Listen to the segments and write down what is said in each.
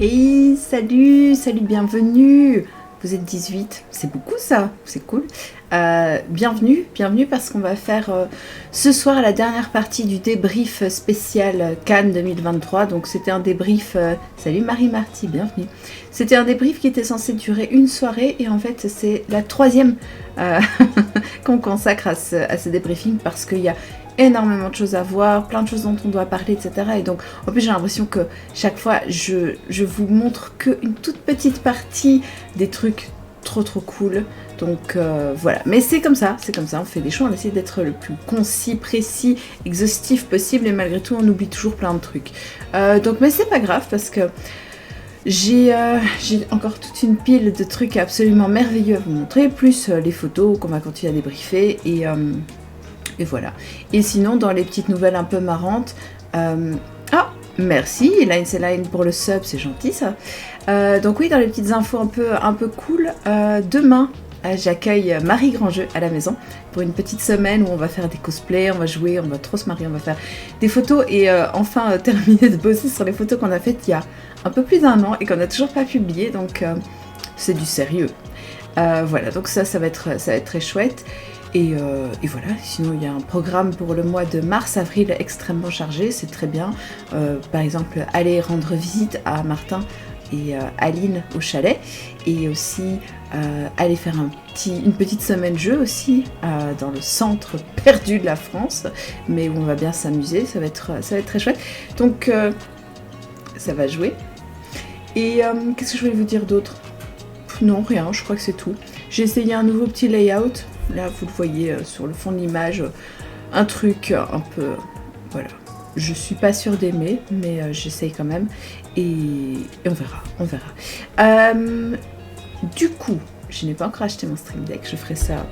Et salut, bienvenue. Vous êtes 18, c'est beaucoup ça, c'est cool. Bienvenue parce qu'on va faire ce soir la dernière partie du débrief spécial Cannes 2023. Donc c'était un débrief, salut Marie-Marty, bienvenue. C'était un débrief qui était censé durer une soirée et en fait c'est la troisième qu'on consacre à ce débriefing parce qu'il y a énormément de choses à voir, plein de choses dont on doit parler, etc. Et donc, en plus, j'ai l'impression que chaque fois, je vous montre qu'une toute petite partie des trucs trop cool. Donc, voilà. Mais c'est comme ça, on fait des choix, on essaie d'être le plus concis, précis, exhaustif possible, et malgré tout, on oublie toujours plein de trucs. Mais c'est pas grave, parce que j'ai encore toute une pile de trucs absolument merveilleux à vous montrer, plus les photos qu'on va continuer à débriefer, et voilà. Et sinon, dans les petites nouvelles un peu marrantes, merci, Line pour le sub, c'est gentil ça. Donc oui, dans les petites infos un peu cool, demain, j'accueille Marie Grandjeu à la maison pour une petite semaine où on va faire des cosplays, on va jouer, on va trop se marier, on va faire des photos et enfin terminer de bosser sur les photos qu'on a faites il y a un peu plus d'1 an et qu'on n'a toujours pas publié, donc c'est du sérieux. Voilà, donc ça va être très chouette. Et voilà, sinon il y a un programme pour le mois de mars-avril extrêmement chargé, c'est très bien. Par exemple, aller rendre visite à Martin et Aline au chalet, et aussi aller faire une petite semaine jeu aussi dans le centre perdu de la France, mais où on va bien s'amuser, ça va être très chouette. Donc ça va jouer. Et qu'est-ce que je voulais vous dire d'autre ? Non, rien, je crois que c'est tout. J'ai essayé un nouveau petit layout. Là, vous le voyez sur le fond de l'image, un truc un peu... Voilà. Je suis pas sûre d'aimer, mais j'essaye quand même. Et on verra. Du coup, je n'ai pas encore acheté mon Stream Deck. Je ferai ça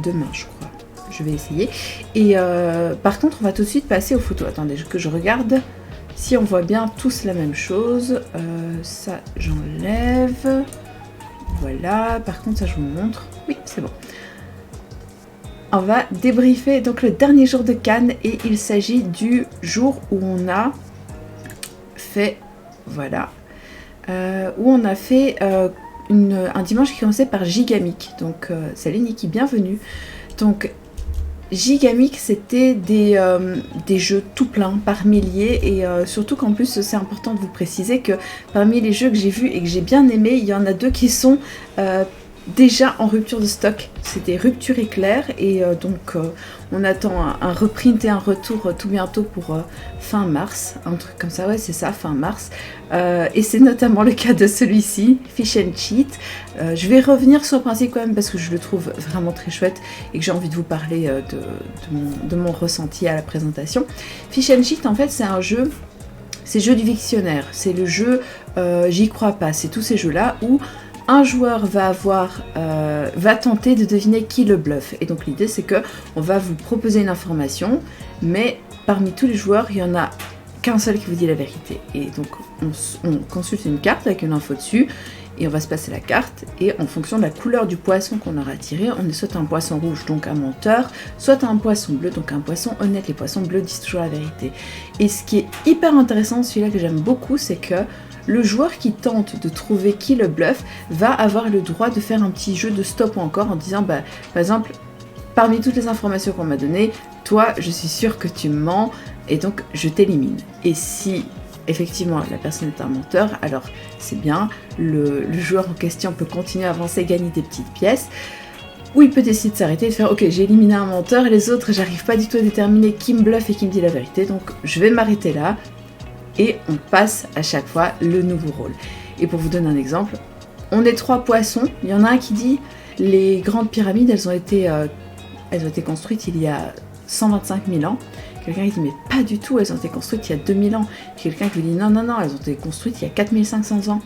demain, je crois. Je vais essayer. Et par contre, on va tout de suite passer aux photos. Attendez, que je regarde si on voit bien tous la même chose. Ça, j'enlève. Voilà. Par contre, ça, je vous montre. Oui, c'est bon. On va débriefer donc le dernier jour de Cannes et il s'agit du jour où on a fait, voilà, où on a fait un dimanche qui commençait par Gigamic. Donc salut Niki, bienvenue. Donc Gigamic, c'était des jeux tout plein par milliers et surtout qu'en plus c'est important de vous préciser que parmi les jeux que j'ai vus et que j'ai bien aimés, il y en a 2 qui sont déjà en rupture de stock. C'était Rupture Éclair et donc on attend un reprint et un retour tout bientôt pour fin mars, un truc comme ça, ouais c'est ça, fin mars, et c'est notamment le cas de celui-ci, Fish and Cheat. Je vais revenir sur le principe quand même parce que je le trouve vraiment très chouette et que j'ai envie de vous parler de mon ressenti à la présentation. Fish and Cheat, en fait, c'est un jeu, c'est le jeu du dictionnaire, c'est le jeu J'y crois pas, c'est tous ces jeux-là où un joueur va tenter de deviner qui le bluffe. Et donc l'idée c'est que on va vous proposer une information, mais parmi tous les joueurs, il n'y en a qu'un seul qui vous dit la vérité. Et donc on consulte une carte avec une info dessus, et on va se passer la carte, et en fonction de la couleur du poisson qu'on aura tiré, on est soit un poisson rouge, donc un menteur, soit un poisson bleu, donc un poisson honnête. Les poissons bleus disent toujours la vérité. Et ce qui est hyper intéressant, celui-là que j'aime beaucoup, c'est que le joueur qui tente de trouver qui le bluffe va avoir le droit de faire un petit jeu de stop ou encore en disant, par exemple, parmi toutes les informations qu'on m'a données, toi, je suis sûre que tu mens et donc je t'élimine. Et si effectivement la personne est un menteur, alors c'est bien, le joueur en question peut continuer à avancer, gagner des petites pièces, ou il peut décider de s'arrêter et de faire ok, j'ai éliminé un menteur et les autres, j'arrive pas du tout à déterminer qui me bluffe et qui me dit la vérité, donc je vais m'arrêter là. Et on passe à chaque fois le nouveau rôle. Et pour vous donner un exemple, on est 3 poissons. Il y en a un qui dit les grandes pyramides, elles ont été construites il y a 125 000 ans. Quelqu'un qui dit mais pas du tout, elles ont été construites il y a 2000 ans. Quelqu'un qui vous dit non, elles ont été construites il y a 4500 ans.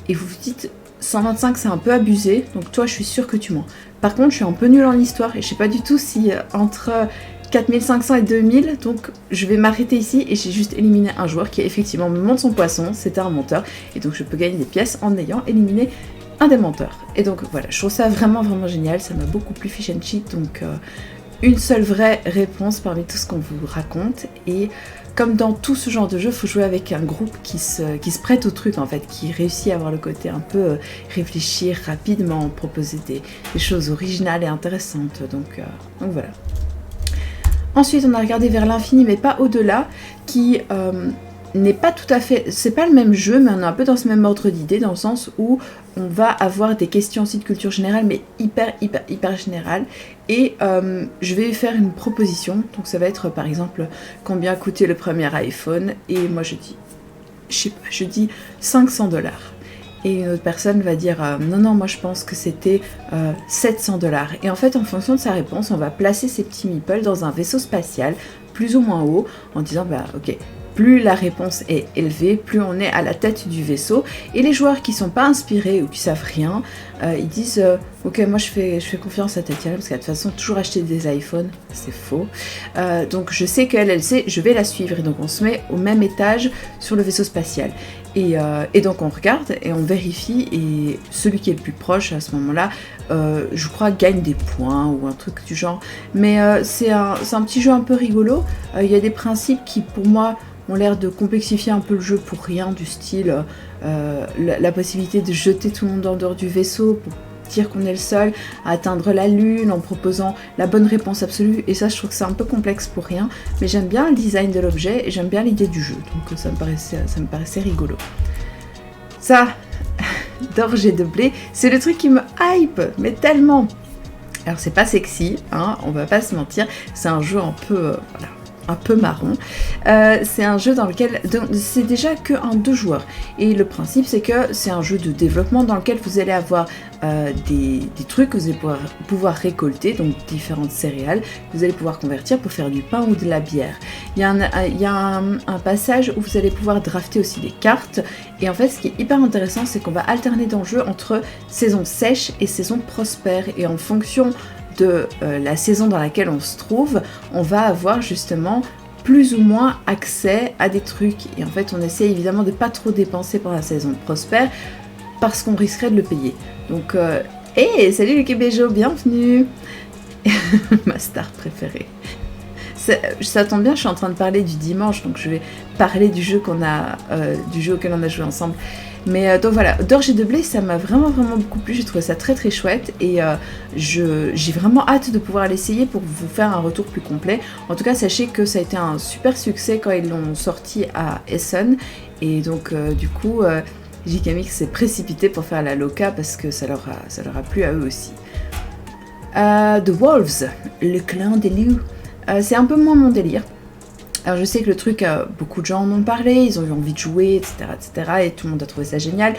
Et vous vous dites 125 c'est un peu abusé, donc toi je suis sûre que tu mens. Par contre je suis un peu nulle en histoire et je sais pas du tout si entre 4500 et 2000, donc je vais m'arrêter ici et j'ai juste éliminé un joueur qui effectivement me montre son poisson, c'était un menteur, et donc je peux gagner des pièces en ayant éliminé un des menteurs. Et donc voilà, je trouve ça vraiment génial, ça m'a beaucoup plu Fish and Cheat, donc une seule vraie réponse parmi tout ce qu'on vous raconte. Et comme dans tout ce genre de jeu, il faut jouer avec un groupe qui se prête au truc en fait, qui réussit à avoir le côté un peu réfléchir rapidement, proposer des choses originales et intéressantes. Donc voilà. Ensuite, on a regardé Vers l'infini, mais pas au-delà, qui n'est pas tout à fait... C'est pas le même jeu, mais on est un peu dans ce même ordre d'idée, dans le sens où on va avoir des questions aussi de culture générale, mais hyper générales. Et je vais faire une proposition. Donc ça va être, par exemple, combien coûtait le premier iPhone. Et moi, je dis $500. Et une autre personne va dire non, moi je pense que c'était $700. Et en fait, en fonction de sa réponse, on va placer ces petits meeples dans un vaisseau spatial, plus ou moins haut, en disant ok, plus la réponse est élevée, plus on est à la tête du vaisseau. Et les joueurs qui sont pas inspirés ou qui savent rien, ils disent ok, moi je fais confiance à Tatiana parce qu'elle de toute façon toujours acheté des iPhones, c'est faux. Donc je sais qu'elle sait, je vais la suivre. Et donc on se met au même étage sur le vaisseau spatial. Et donc on regarde et on vérifie, et celui qui est le plus proche à ce moment-là, je crois, gagne des points ou un truc du genre. Mais c'est un petit jeu un peu rigolo. Il y a des principes qui pour moi ont l'air de complexifier un peu le jeu pour rien, du style la possibilité de jeter tout le monde en dehors du vaisseau pour dire qu'on est le seul à atteindre la lune en proposant la bonne réponse absolue. Et ça, je trouve que c'est un peu complexe pour rien, mais j'aime bien le design de l'objet et j'aime bien l'idée du jeu, donc ça me paraissait rigolo. Ça, d'orge et de blé, c'est le truc qui me hype, mais tellement. Alors c'est pas sexy, hein, on va pas se mentir, c'est un jeu un peu un peu marron. C'est un jeu dans lequel c'est déjà que en 2 joueurs. Et le principe, c'est que c'est un jeu de développement dans lequel vous allez avoir des trucs que vous allez pouvoir récolter, donc différentes céréales que vous allez pouvoir convertir pour faire du pain ou de la bière. Il y a un passage où vous allez pouvoir drafter aussi des cartes. Et en fait, ce qui est hyper intéressant, c'est qu'on va alterner dans le jeu entre saison sèche et saison prospère. Et en fonction de la saison dans laquelle on se trouve, on va avoir justement plus ou moins accès à des trucs. Et en fait, on essaie évidemment de pas trop dépenser pendant la saison prospère parce qu'on risquerait de le payer. Donc, hey, salut Lucky Béjo, bienvenue. Ma star préférée. Ça tombe bien, je suis en train de parler du dimanche, donc je vais parler du jeu auquel on a joué ensemble. Mais donc voilà, d'orge et de blé, ça m'a vraiment beaucoup plu, j'ai trouvé ça très chouette et j'ai vraiment hâte de pouvoir l'essayer pour vous faire un retour plus complet. En tout cas, sachez que ça a été un super succès quand ils l'ont sorti à Essen, et donc du coup, JK Mix s'est précipité pour faire la loca parce que ça leur a plu à eux aussi. The Wolves, le clan des loups, c'est un peu moins mon délire. Alors je sais que le truc, beaucoup de gens en ont parlé, ils ont eu envie de jouer, etc. Et tout le monde a trouvé ça génial.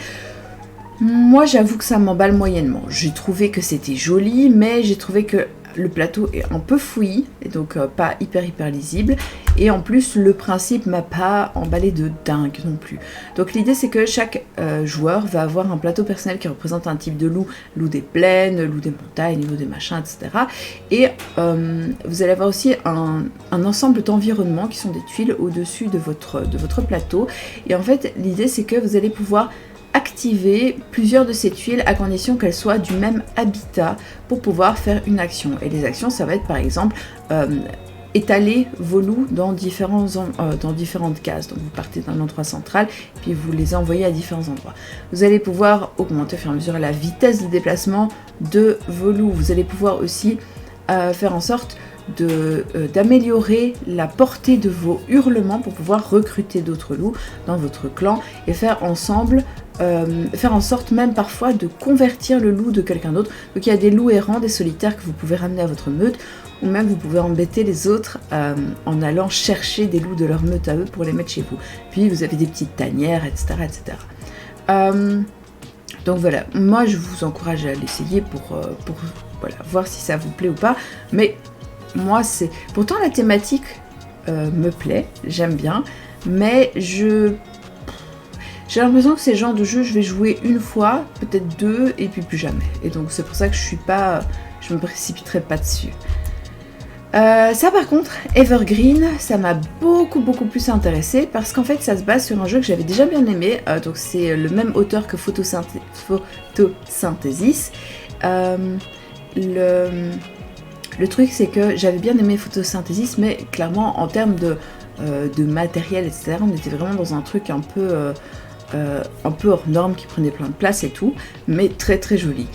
Moi, j'avoue que ça m'emballe moyennement. J'ai trouvé que c'était joli, mais j'ai trouvé que le plateau est un peu fouillis, et donc pas hyper lisible. Et en plus, le principe m'a pas emballé de dingue non plus. Donc l'idée, c'est que chaque joueur va avoir un plateau personnel qui représente un type de loup. Loup des plaines, loup des montagnes, loup des machins, etc. Et vous allez avoir aussi un ensemble d'environnements qui sont des tuiles au-dessus de votre plateau. Et en fait, l'idée, c'est que vous allez pouvoir activer plusieurs de ces tuiles à condition qu'elles soient du même habitat pour pouvoir faire une action. Et les actions, ça va être par exemple étaler vos loups dans différentes cases. Donc vous partez d'un endroit central, puis vous les envoyez à différents endroits. Vous allez pouvoir augmenter au fur et à mesure la vitesse de déplacement de vos loups. Vous allez pouvoir aussi faire en sorte d'améliorer la portée de vos hurlements pour pouvoir recruter d'autres loups dans votre clan et faire en sorte même parfois de convertir le loup de quelqu'un d'autre. Donc il y a des loups errants, des solitaires que vous pouvez ramener à votre meute, ou même vous pouvez embêter les autres en allant chercher des loups de leur meute à eux pour les mettre chez vous. Puis vous avez des petites tanières, etc. Donc voilà, moi je vous encourage à l'essayer pour voilà, voir si ça vous plaît ou pas. Mais moi c'est... Pourtant la thématique me plaît, j'aime bien, mais j'ai l'impression que c'est le genre de jeu je vais jouer une fois, peut-être 2, et puis plus jamais. Et donc c'est pour ça que je me précipiterai pas dessus. Ça par contre, Evergreen, ça m'a beaucoup plus intéressé parce qu'en fait ça se base sur un jeu que j'avais déjà bien aimé, donc c'est le même auteur que Photosynthesis. Le truc c'est que j'avais bien aimé Photosynthesis, mais clairement en termes de matériel, etc., on était vraiment dans un truc un peu hors norme qui prenait plein de place et tout, mais très très joli.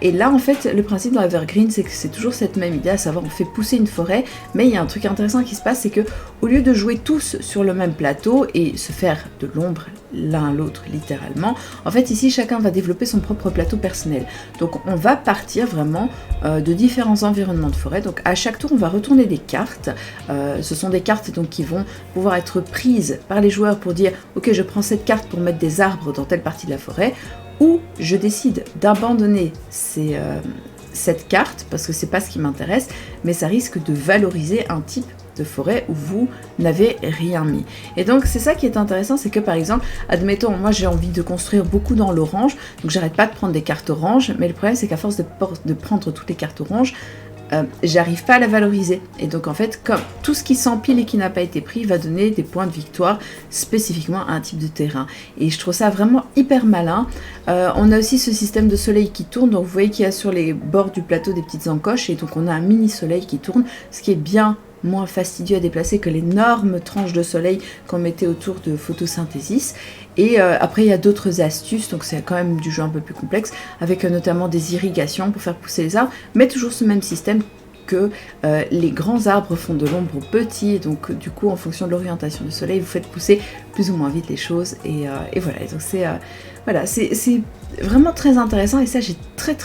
Et là en fait le principe dans Evergreen c'est que c'est toujours cette même idée, à savoir on fait pousser une forêt, mais il y a un truc intéressant qui se passe, c'est que au lieu de jouer tous sur le même plateau et se faire de l'ombre l'un à l'autre littéralement, en fait ici chacun va développer son propre plateau personnel. Donc on va partir vraiment de différents environnements de forêt. Donc à chaque tour on va retourner des cartes, ce sont des cartes donc qui vont pouvoir être prises par les joueurs pour dire ok je prends cette carte pour mettre des arbres dans telle partie de la forêt, ou je décide d'abandonner cette carte parce que c'est pas ce qui m'intéresse, mais ça risque de valoriser un type de forêt où vous n'avez rien mis. Et donc c'est ça qui est intéressant, c'est que par exemple, admettons, moi j'ai envie de construire beaucoup dans l'orange, donc j'arrête pas de prendre des cartes oranges, mais le problème c'est qu'à force de prendre toutes les cartes oranges, j'arrive pas à la valoriser. Et donc en fait, comme tout ce qui s'empile et qui n'a pas été pris va donner des points de victoire spécifiquement à un type de terrain. Et je trouve ça vraiment hyper malin. On a aussi ce système de soleil qui tourne, donc vous voyez qu'il y a sur les bords du plateau des petites encoches, et donc on a un mini soleil qui tourne, ce qui est bien moins fastidieux à déplacer que l'énorme tranche de soleil qu'on mettait autour de Photosynthesis. Et après il y a d'autres astuces, donc c'est quand même du jeu un peu plus complexe, avec notamment des irrigations pour faire pousser les arbres, mais toujours ce même système que les grands arbres font de l'ombre aux petits, et donc du coup en fonction de l'orientation du soleil vous faites pousser plus ou moins vite les choses, et voilà, et donc c'est vraiment très intéressant, et ça j'ai très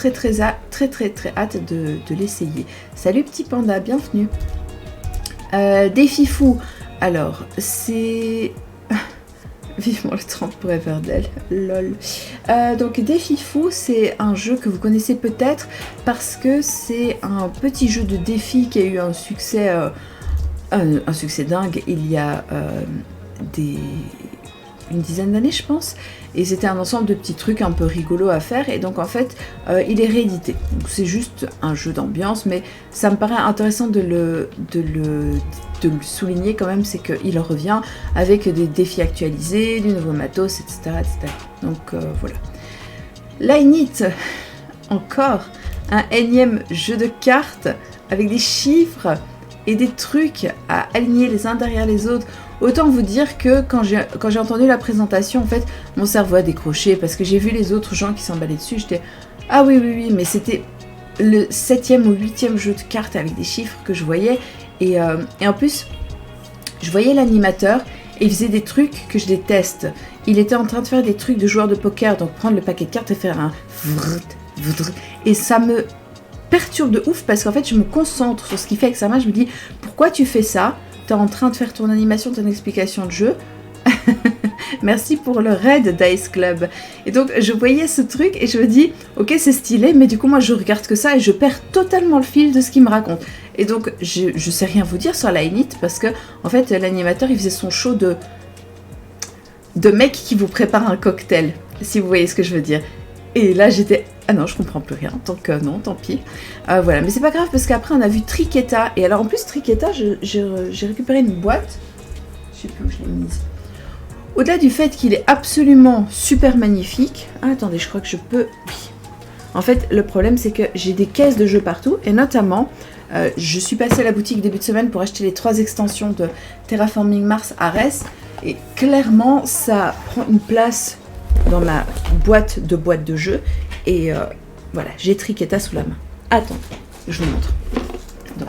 hâte de l'essayer. Salut petit panda, bienvenue. Défi fou, alors c'est vivement le 30 pour Everdell, lol. Donc Défi fou, c'est un jeu que vous connaissez peut-être parce que c'est un petit jeu de défi qui a eu un succès dingue il y a une dizaine d'années je pense, et c'était un ensemble de petits trucs un peu rigolos à faire, et donc en fait il est réédité, donc c'est juste un jeu d'ambiance, mais ça me paraît intéressant de le souligner quand même, c'est qu'il revient avec des défis actualisés, du nouveau matos, etc. Donc voilà. Lignite, encore un énième jeu de cartes avec des chiffres et des trucs à aligner les uns derrière les autres. Autant vous dire que quand j'ai entendu la présentation, en fait, mon cerveau a décroché parce que j'ai vu les autres gens qui s'emballaient dessus. J'étais ah oui, mais c'était le 7e ou 8e jeu de cartes avec des chiffres que je voyais, et en plus, je voyais l'animateur et il faisait des trucs que je déteste. Il était en train de faire des trucs de joueur de poker, donc prendre le paquet de cartes et faire un vrrt, et ça me perturbe de ouf parce qu'en fait, je me concentre sur ce qui fait avec sa main. Je me dis pourquoi tu fais ça? T'es en train de faire ton animation, ton explication de jeu. Merci pour le raid Dice Club. Et donc je voyais ce truc et je me dis ok c'est stylé, mais du coup moi je regarde que ça et je perds totalement le fil de ce qu'il me raconte. Et donc je sais rien vous dire sur la Lignite parce que en fait l'animateur il faisait son show de mec qui vous prépare un cocktail, si vous voyez ce que je veux dire. Et là j'étais ah non je comprends plus rien, donc non tant pis. Voilà, mais c'est pas grave parce qu'après on a vu Triqueta, et alors en plus Triqueta j'ai récupéré une boîte, je sais plus où je l'ai mise. Au-delà du fait qu'il est absolument super magnifique, ah, attendez je crois que je peux, oui. En fait le problème c'est que j'ai des caisses de jeux partout, et notamment je suis passée à la boutique début de semaine pour acheter les 3 extensions de Terraforming Mars Ares, et clairement ça prend une place dans ma boîte de jeux, et voilà, j'ai Triqueta sous la main. Attends, je vous montre. Donc,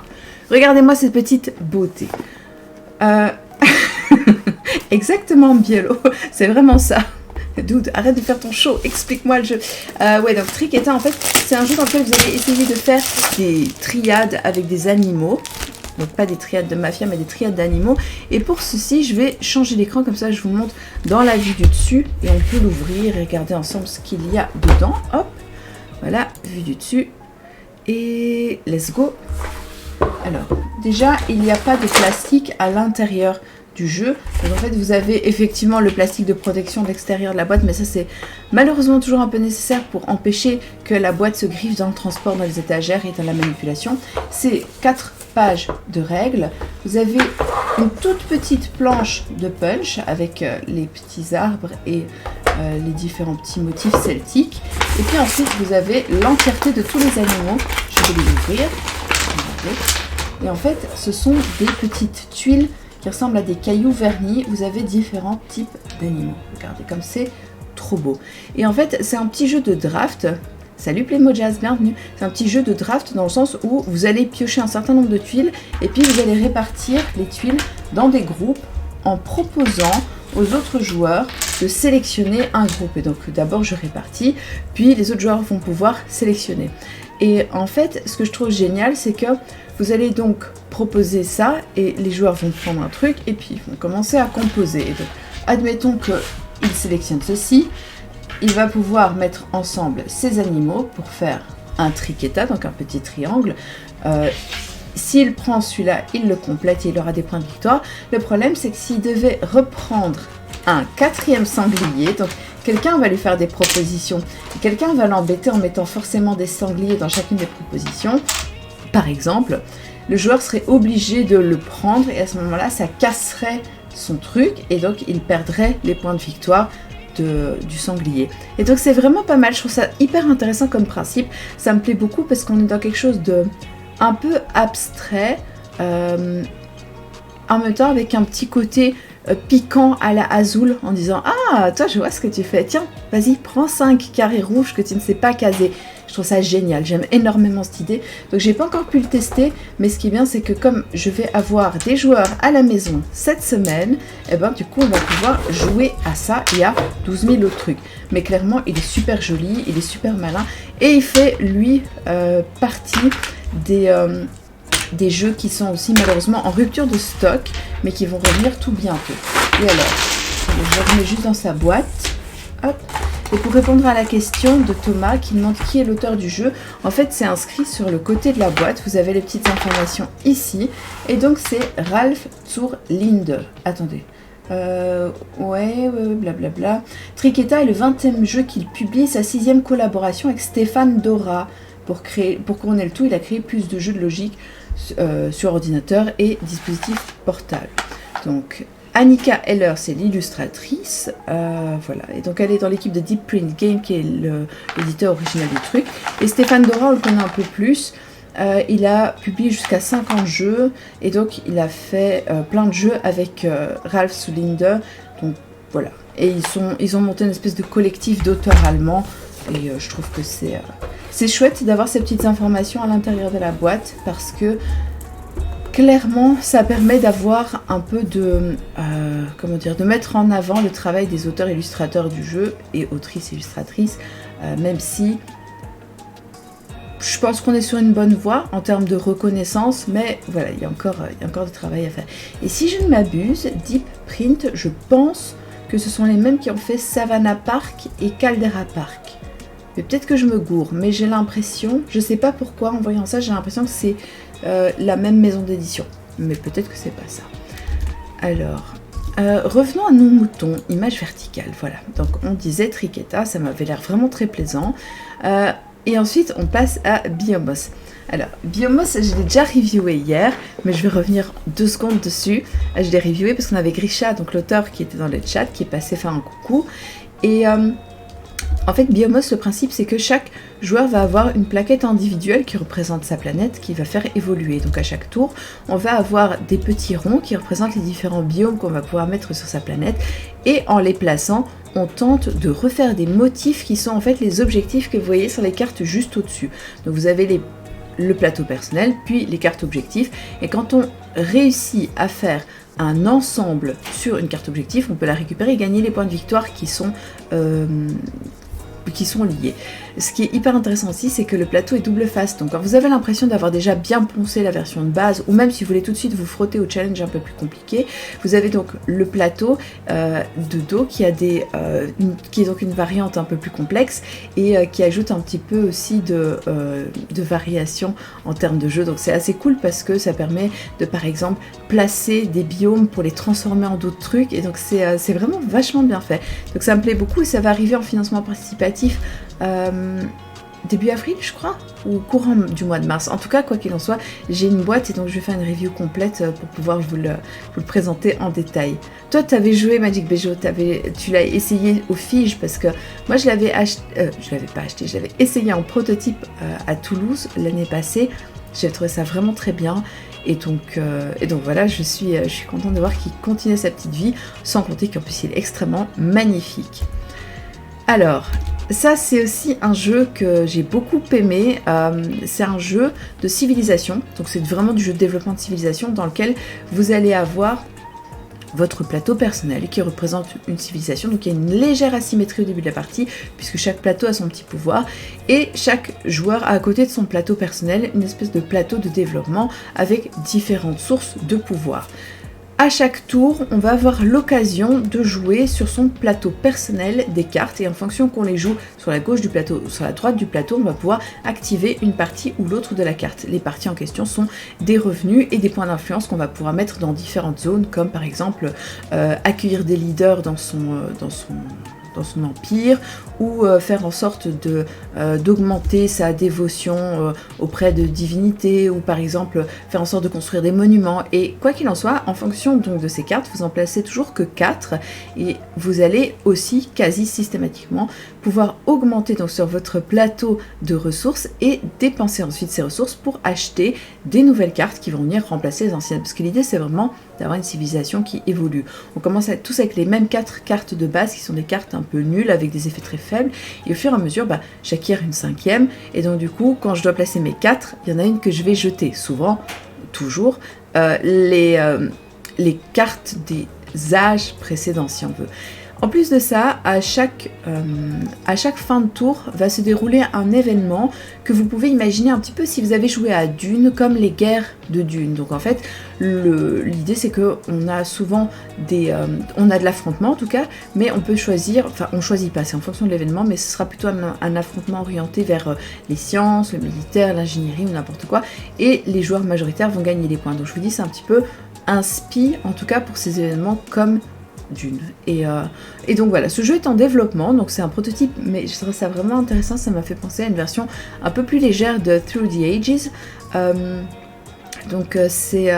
regardez-moi cette petite beauté. Exactement, Bielo, c'est vraiment ça. Dude, arrête de faire ton show, explique-moi le jeu. Ouais, donc Triqueta, en fait, c'est un jeu dans lequel vous allez essayer de faire des triades avec des animaux. Donc pas des triades de mafia, mais des triades d'animaux. Et pour ceci, je vais changer l'écran, comme ça je vous montre dans la vue du dessus. Et on peut l'ouvrir et regarder ensemble ce qu'il y a dedans. Hop, voilà, vue du dessus. Et let's go. Alors, déjà, il n'y a pas de plastique à l'intérieur du jeu. Donc en fait, vous avez effectivement le plastique de protection de l'extérieur de la boîte, mais ça c'est malheureusement toujours un peu nécessaire pour empêcher que la boîte se griffe dans le transport, dans les étagères et dans la manipulation. C'est 4 pages de règles. Vous avez une toute petite planche de punch avec les petits arbres et les différents petits motifs celtiques. Et puis ensuite, vous avez l'entièreté de tous les animaux. Je vais les ouvrir. montrer. Et en fait, ce sont des petites tuiles qui ressemblent à des cailloux vernis. Vous avez différents types d'animaux. Regardez comme c'est trop beau. Et en fait, c'est un petit jeu de draft. Salut Playmojas, bienvenue. C'est un petit jeu de draft dans le sens où vous allez piocher un certain nombre de tuiles et puis vous allez répartir les tuiles dans des groupes en proposant aux autres joueurs de sélectionner un groupe. Et donc d'abord je répartis, puis les autres joueurs vont pouvoir sélectionner. Et en fait, ce que je trouve génial, c'est que vous allez donc proposer ça et les joueurs vont prendre un truc et puis ils vont commencer à composer. Et donc, admettons qu'il sélectionne ceci, il va pouvoir mettre ensemble ces animaux pour faire un triqueta, donc un petit triangle. S'il prend celui-là, il le complète et il aura des points de victoire. Le problème, c'est que s'il devait reprendre un quatrième sanglier, donc quelqu'un va lui faire des propositions, quelqu'un va l'embêter en mettant forcément des sangliers dans chacune des propositions. Par exemple, le joueur serait obligé de le prendre et à ce moment-là, ça casserait son truc et donc il perdrait les points de victoire du sanglier. Et donc c'est vraiment pas mal, je trouve ça hyper intéressant comme principe. Ça me plaît beaucoup parce qu'on est dans quelque chose de un peu abstrait, en même temps avec un petit côté piquant à la Azul en disant « Ah, toi je vois ce que tu fais, tiens, vas-y, prends 5 carrés rouges que tu ne sais pas caser. » Je trouve ça génial, j'aime énormément cette idée. Donc j'ai pas encore pu le tester, mais ce qui est bien c'est que comme je vais avoir des joueurs à la maison cette semaine, et ben du coup on va pouvoir jouer à ça et à 12 000 autres trucs. Mais clairement il est super joli, il est super malin et il fait lui partie des jeux qui sont aussi malheureusement en rupture de stock, mais qui vont revenir tout bientôt. Et alors, je le remets juste dans sa boîte. Hop. Et pour répondre à la question de Thomas qui demande qui est l'auteur du jeu, en fait c'est inscrit sur le côté de la boîte, vous avez les petites informations ici, et donc c'est Ralph zur Linde. Attendez. Ouais, blablabla. Triqueta est le 20e jeu qu'il publie, sa 6e collaboration avec Stéphane Dora. Pour couronner le tout, il a créé plus de jeux de logique sur ordinateur et dispositifs portables. Donc, Annika Heller, c'est l'illustratrice. Voilà. Et donc, elle est dans l'équipe de Deep Print Game, qui est l'éditeur original du truc. Et Stéphane Dora, on le connaît un peu plus. Il a publié jusqu'à 50 jeux. Et donc, il a fait plein de jeux avec Ralph zur Linde. Donc, voilà. Et ils ont monté une espèce de collectif d'auteurs allemands. Et je trouve que c'est chouette d'avoir ces petites informations à l'intérieur de la boîte parce que clairement ça permet d'avoir un peu de de mettre en avant le travail des auteurs illustrateurs du jeu et autrices illustratrices, même si je pense qu'on est sur une bonne voie en termes de reconnaissance, mais voilà, il y a encore du travail à faire. Et si je ne m'abuse, Deep Print, je pense que ce sont les mêmes qui ont fait Savannah Park et Caldera Park. Mais peut-être que je me gourre, mais j'ai l'impression, je sais pas pourquoi, en voyant ça, j'ai l'impression que c'est la même maison d'édition. Mais peut-être que c'est pas ça. Alors, revenons à nos moutons, image verticale, voilà. Donc on disait Triqueta, ça m'avait l'air vraiment très plaisant. Et ensuite, on passe à Biomos. Alors, Biomos, je l'ai déjà reviewé hier, mais je vais revenir 2 secondes dessus. Je l'ai reviewé parce qu'on avait Grisha, donc l'auteur qui était dans le chat, qui est passé faire un coucou. Et en fait, Biomos, le principe, c'est que chaque joueur va avoir une plaquette individuelle qui représente sa planète, qui va faire évoluer. Donc à chaque tour, on va avoir des petits ronds qui représentent les différents biomes qu'on va pouvoir mettre sur sa planète. Et en les plaçant, on tente de refaire des motifs qui sont en fait les objectifs que vous voyez sur les cartes juste au-dessus. Donc vous avez le plateau personnel, puis les cartes objectifs. Et quand on réussit à faire un ensemble sur une carte objectif, on peut la récupérer et gagner les points de victoire qui sont liés. Ce qui est hyper intéressant aussi, c'est que le plateau est double face. Donc quand vous avez l'impression d'avoir déjà bien poncé la version de base, ou même si vous voulez tout de suite vous frotter au challenge un peu plus compliqué, vous avez donc le plateau de dos qui est donc une variante un peu plus complexe et qui ajoute un petit peu aussi de variation en termes de jeu. Donc c'est assez cool parce que ça permet de par exemple placer des biomes pour les transformer en d'autres trucs, et donc c'est vraiment vachement bien fait. Donc ça me plaît beaucoup et ça va arriver en financement participatif début avril je crois, ou courant du mois de mars. En tout cas, quoi qu'il en soit, j'ai une boîte et donc je vais faire une review complète pour pouvoir vous le présenter en détail. Toi, tu avais joué Magic Bejo, tu l'as essayé au Fige parce que moi je l'avais acheté, je l'avais essayé en prototype à Toulouse l'année passée. J'ai trouvé ça vraiment très bien. Et donc voilà, je suis contente de voir qu'il continue sa petite vie, sans compter qu'en plus il est extrêmement magnifique. Alors, ça c'est aussi un jeu que j'ai beaucoup aimé, c'est un jeu de civilisation, donc c'est vraiment du jeu de développement de civilisation dans lequel vous allez avoir votre plateau personnel qui représente une civilisation, donc il y a une légère asymétrie au début de la partie puisque chaque plateau a son petit pouvoir et chaque joueur a à côté de son plateau personnel une espèce de plateau de développement avec différentes sources de pouvoir. À chaque tour, on va avoir l'occasion de jouer sur son plateau personnel des cartes et en fonction qu'on les joue sur la gauche du plateau ou sur la droite du plateau, on va pouvoir activer une partie ou l'autre de la carte. Les parties en question sont des revenus et des points d'influence qu'on va pouvoir mettre dans différentes zones, comme par exemple accueillir des leaders dans son empire ou faire en sorte d'augmenter sa dévotion auprès de divinités ou par exemple faire en sorte de construire des monuments. Et quoi qu'il en soit, en fonction donc de ces cartes, vous en placez toujours que 4 et vous allez aussi quasi systématiquement pouvoir augmenter donc sur votre plateau de ressources et dépenser ensuite ces ressources pour acheter des nouvelles cartes qui vont venir remplacer les anciennes. Parce que l'idée c'est vraiment d'avoir une civilisation qui évolue. On commence tous avec les mêmes 4 cartes de base qui sont des cartes un peu nulles avec des effets très faibles et au fur et à mesure j'acquiers une 5e et donc du coup quand je dois placer mes 4, il y en a une que je vais jeter, souvent, toujours, les cartes des âges précédents si on veut. En plus de ça, à chaque fin de tour va se dérouler un événement que vous pouvez imaginer un petit peu si vous avez joué à Dune, comme les guerres de Dune. Donc en fait, l'idée c'est qu'on a souvent on a de l'affrontement en tout cas, mais on peut choisir, enfin on choisit pas, c'est en fonction de l'événement, mais ce sera plutôt un affrontement orienté vers les sciences, le militaire, l'ingénierie ou n'importe quoi, et les joueurs majoritaires vont gagner des points. Donc je vous dis, c'est un petit peu un spi, en tout cas pour ces événements comme Dune. Et donc voilà, ce jeu est en développement, donc c'est un prototype, mais je trouve ça vraiment intéressant, ça m'a fait penser à une version un peu plus légère de Through the Ages. Donc c'est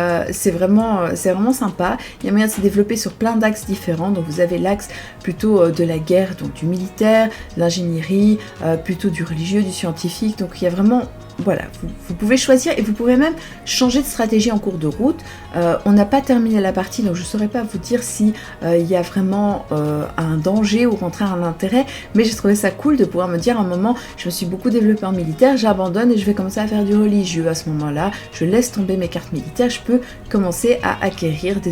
vraiment sympa. Il y a moyen de se développer sur plein d'axes différents. Donc vous avez l'axe plutôt de la guerre, donc du militaire, l'ingénierie, plutôt du religieux, du scientifique. Donc il y a vraiment, voilà, vous pouvez choisir et vous pouvez même changer de stratégie en cours de route. On n'a pas terminé la partie, donc je ne saurais pas vous dire si il y a vraiment un danger ou au contraire un intérêt, mais j'ai trouvé ça cool de pouvoir me dire à un moment, je me suis beaucoup développée en militaire, j'abandonne et je vais commencer à faire du religieux. À ce moment-là, je laisse tomber mes cartes militaires, je peux commencer à acquérir des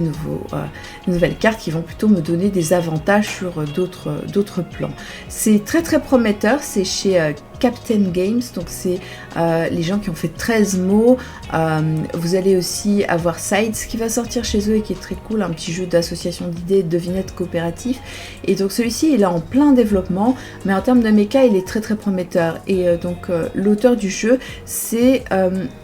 nouvelles cartes qui vont plutôt me donner des avantages sur d'autres plans. C'est très très prometteur, c'est chez Captain Games, donc c'est les gens qui ont fait 13 mots. Vous allez aussi avoir Sides qui va sortir chez eux et qui est très cool, un petit jeu d'association d'idées, de devinettes coopératif. Et donc celui-ci il est en plein développement, mais en termes de méca il est très très prometteur. Et donc l'auteur du jeu c'est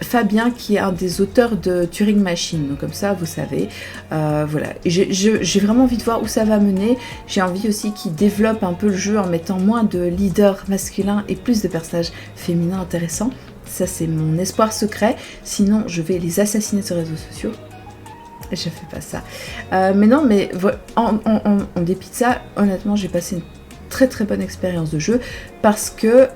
Fabien, qui est un des auteurs de Turing Machine, donc comme ça vous savez. Voilà, j'ai vraiment envie de voir où ça va mener. J'ai envie aussi qu'il développe un peu le jeu en mettant moins de leaders masculins et plus de personnages féminins intéressants. Ça c'est mon espoir secret, sinon je vais les assassiner sur les réseaux sociaux. Je fais pas ça. Mais non, mais en dépit de ça, honnêtement j'ai passé une très très bonne expérience de jeu parce que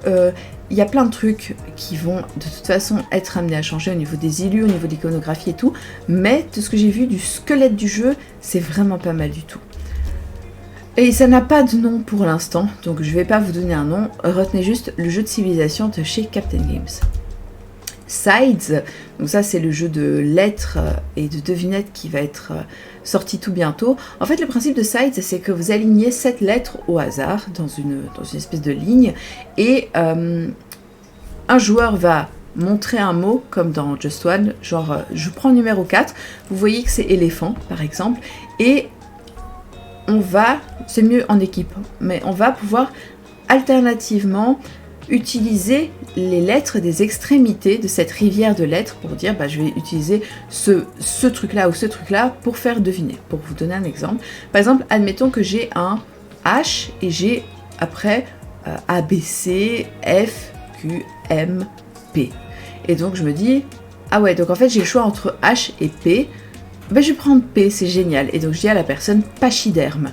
il y a plein de trucs qui vont de toute façon être amenés à changer au niveau des élus, au niveau de l'iconographie et tout, mais de ce que j'ai vu du squelette du jeu, c'est vraiment pas mal du tout. Et ça n'a pas de nom pour l'instant, donc je vais pas vous donner un nom, retenez juste le jeu de civilisation de chez Captain Games. Sides, donc ça c'est le jeu de lettres et de devinettes qui va être sorti tout bientôt. En fait le principe de Sides c'est que vous alignez 7 lettres au hasard dans une espèce de ligne et un joueur va montrer un mot comme dans Just One, genre je prends le numéro 4, vous voyez que c'est éléphant par exemple, et c'est mieux en équipe, mais on va pouvoir alternativement utiliser les lettres des extrémités de cette rivière de lettres pour dire je vais utiliser ce truc là ou ce truc là pour faire deviner. Pour vous donner un exemple, par exemple admettons que j'ai un H et j'ai après A, B, C, F, Q, M, P, et donc je me dis ah ouais, donc en fait j'ai le choix entre H et P. Je vais prendre P, c'est génial. Et donc je dis à la personne pachyderme.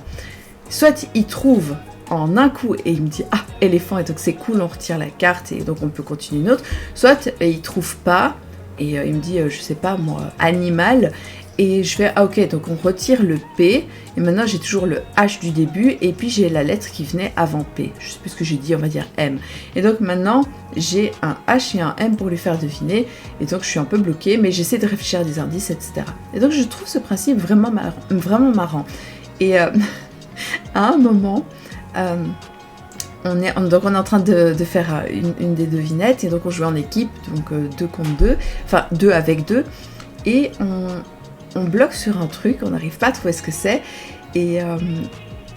Soit il trouve en un coup et il me dit éléphant, et donc c'est cool, on retire la carte et donc on peut continuer une autre. Soit il trouve pas Et il me dit, je sais pas moi, animal. Et je fais, ah ok, donc on retire le P, et maintenant j'ai toujours le H du début, et puis j'ai la lettre qui venait avant P. Je sais plus ce que j'ai dit, on va dire M. Et donc maintenant, j'ai un H et un M pour lui faire deviner, et donc je suis un peu bloquée, mais j'essaie de réfléchir à des indices, etc. Et donc je trouve ce principe vraiment marrant. Vraiment marrant. Et à un moment, on est en train de faire une des devinettes, et donc on joue en équipe, donc 2 contre 2, enfin 2 avec 2, et on bloque sur un truc, on n'arrive pas à trouver ce que c'est, et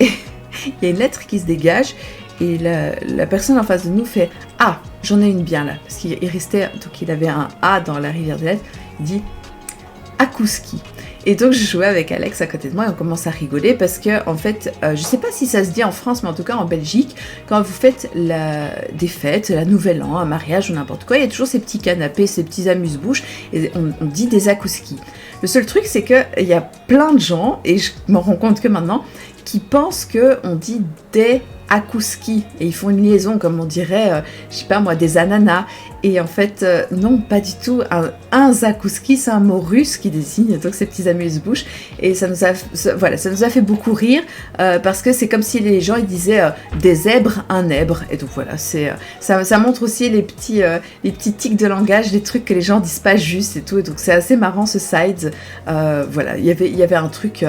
il y a une lettre qui se dégage, et la personne en face de nous fait « Ah, j'en ai une bien là », parce qu'il restait, donc il avait un A dans la rivière des lettres, il dit « Akouski ». Et donc je jouais avec Alex à côté de moi et on commence à rigoler parce que en fait, je sais pas si ça se dit en France, mais en tout cas en Belgique, quand vous faites des fêtes, la Nouvel An, un mariage ou n'importe quoi, il y a toujours ces petits canapés, ces petits amuse-bouches, et on dit des akouskis. Le seul truc, c'est qu'il y a plein de gens, et je m'en rends compte que maintenant, qui pensent qu'on dit des akouskis, et ils font une liaison comme on dirait, je sais pas moi, des ananas, et en fait, non, pas du tout. Un zakouski, c'est un mot russe qui désigne donc ces petits amuse-bouches, et ça nous a fait beaucoup rire, parce que c'est comme si les gens ils disaient des zèbres, un zèbre, et donc voilà, ça montre aussi les petits tics de langage, les trucs que les gens disent pas juste et tout, et donc c'est assez marrant ce sides, voilà, il y avait un truc...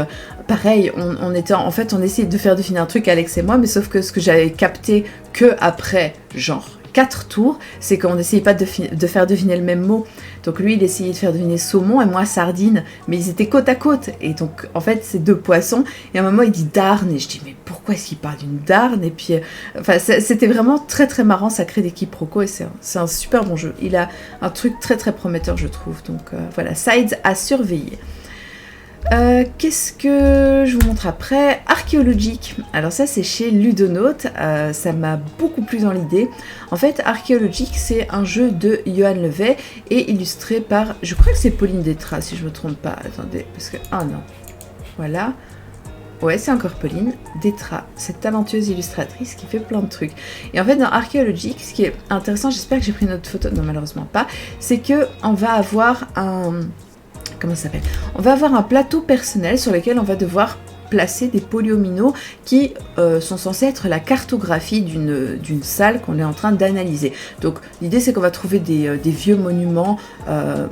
pareil, on essayait de faire deviner un truc, Alex et moi, mais sauf que ce que j'avais capté que après, genre 4 tours, c'est qu'on n'essayait pas de faire deviner le même mot. Donc lui, il essayait de faire deviner saumon et moi sardine, mais ils étaient côte à côte. Et donc, en fait, c'est 2 poissons. Et à un moment, il dit darne. Et je dis, mais pourquoi est-ce qu'il parle d'une darne? Et puis, c'était vraiment très très marrant. Ça crée des quiproquos et c'est un super bon jeu. Il a un truc très très prometteur, je trouve. Donc voilà, sides à surveiller. Qu'est-ce que je vous montre après? Archéologique. Alors ça c'est chez Ludonote, ça m'a beaucoup plu dans l'idée. En fait Archéologique c'est un jeu de Johan Levet et illustré par, je crois que c'est Pauline Détra si je me trompe pas, attendez, parce que, ah non, voilà. Ouais, c'est encore Pauline Détra, cette talentueuse illustratrice qui fait plein de trucs. Et en fait, dans Archéologique, ce qui est intéressant, j'espère que j'ai pris une autre photo, non malheureusement pas, c'est que on va avoir comment ça s'appelle? On va avoir un plateau personnel sur lequel on va devoir placer des polyomino qui sont censés être la cartographie d'une salle qu'on est en train d'analyser. Donc l'idée c'est qu'on va trouver des vieux monuments,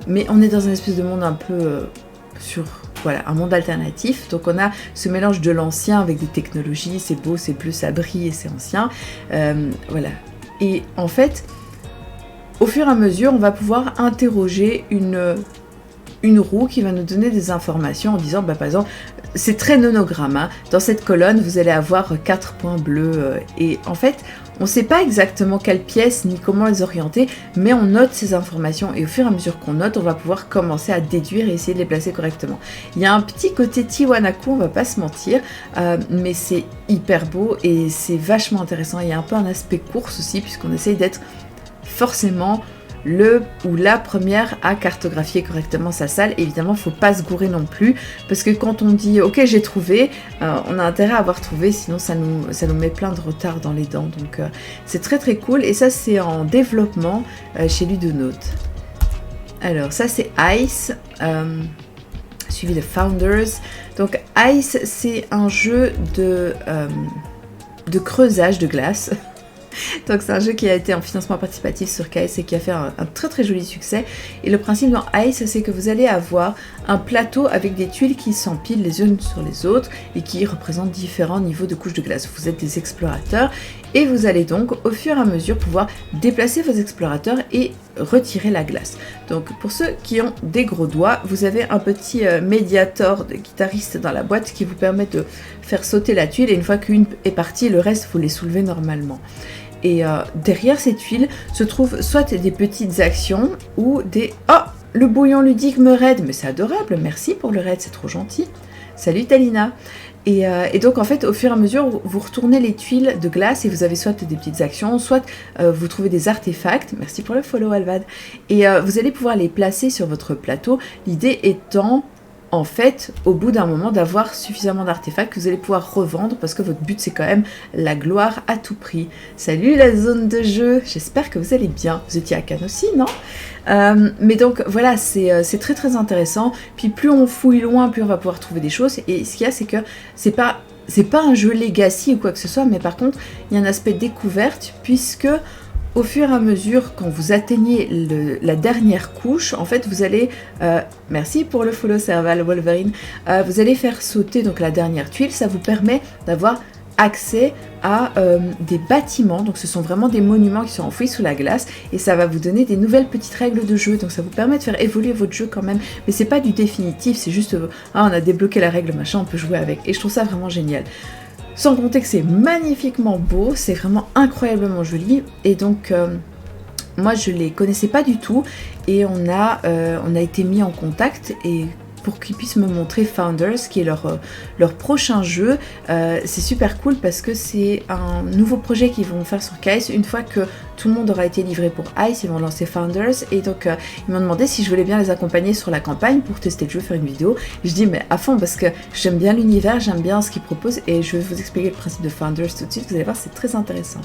mais on est dans une espèce de monde un peu voilà, un monde alternatif. Donc on a ce mélange de l'ancien avec des technologies, c'est beau, c'est bleu, ça brille et c'est ancien. Voilà. Et en fait, au fur et à mesure, on va pouvoir interroger une roue qui va nous donner des informations en disant, par exemple, c'est très nonogramme, hein. Dans cette colonne, vous allez avoir 4 points bleus. Et en fait, on ne sait pas exactement quelles pièces ni comment les orienter, mais on note ces informations. Et au fur et à mesure qu'on note, on va pouvoir commencer à déduire et essayer de les placer correctement. Il y a un petit côté Tiwanaku, on va pas se mentir, mais c'est hyper beau et c'est vachement intéressant. Il y a un peu un aspect course aussi, puisqu'on essaye d'être forcément le ou la première à cartographier correctement sa salle. Et évidemment, il ne faut pas se gourer non plus, parce que quand on dit « Ok, j'ai trouvé », on a intérêt à avoir trouvé, sinon ça nous met plein de retard dans les dents. Donc c'est très très cool, et ça c'est en développement chez Ludonote. Alors ça c'est Ice, suivi de Founders. Donc Ice, c'est un jeu de creusage de glace. Donc c'est un jeu qui a été en financement participatif sur KS et qui a fait un très très joli succès. Et le principe dans Ice, c'est que vous allez avoir un plateau avec des tuiles qui s'empilent les unes sur les autres et qui représentent différents niveaux de couches de glace. Vous êtes des explorateurs et vous allez donc au fur et à mesure pouvoir déplacer vos explorateurs et retirer la glace. Donc pour ceux qui ont des gros doigts, vous avez un petit médiator de guitariste dans la boîte qui vous permet de faire sauter la tuile, et une fois qu'une est partie, le reste vous les soulevez normalement. Et derrière ces tuiles se trouvent soit des petites actions ou des... Oh, le bouillon ludique me raid, mais c'est adorable, merci pour le raid, c'est trop gentil. Salut Talina. Et donc en fait au fur et à mesure vous retournez les tuiles de glace et vous avez soit des petites actions, soit vous trouvez des artefacts, merci pour le follow Alvad, et vous allez pouvoir les placer sur votre plateau, l'idée étant en fait, au bout d'un moment, d'avoir suffisamment d'artefacts que vous allez pouvoir revendre parce que votre but, c'est quand même la gloire à tout prix. Salut la zone de jeu, j'espère que vous allez bien. Vous étiez à Cannes aussi, non? Mais donc voilà, c'est très très intéressant. Puis plus on fouille loin, plus on va pouvoir trouver des choses. Et ce qu'il y a, c'est que c'est pas un jeu legacy ou quoi que ce soit, mais par contre, il y a un aspect découverte puisque au fur et à mesure, quand vous atteignez la dernière couche, en fait, vous allez... merci pour le follow Serval Wolverine. Vous allez faire sauter donc la dernière tuile. Ça vous permet d'avoir accès à des bâtiments. Donc, ce sont vraiment des monuments qui sont enfouis sous la glace. Et ça va vous donner des nouvelles petites règles de jeu. Donc, ça vous permet de faire évoluer votre jeu quand même. Mais c'est pas du définitif. C'est juste... on a débloqué la règle, machin, on peut jouer avec. Et je trouve ça vraiment génial. Sans compter que c'est magnifiquement beau, c'est vraiment incroyablement joli. Et donc, moi, je les connaissais pas du tout. Et on a été mis en contact et pour qu'ils puissent me montrer Founders, qui est leur prochain jeu. C'est super cool parce que c'est un nouveau projet qu'ils vont faire sur KS. Une fois que tout le monde aura été livré pour Ice, ils vont lancer Founders. Et donc, ils m'ont demandé si je voulais bien les accompagner sur la campagne pour tester le jeu, faire une vidéo. Et je dis, mais à fond, parce que j'aime bien l'univers, j'aime bien ce qu'ils proposent. Et je vais vous expliquer le principe de Founders tout de suite. Vous allez voir, c'est très intéressant.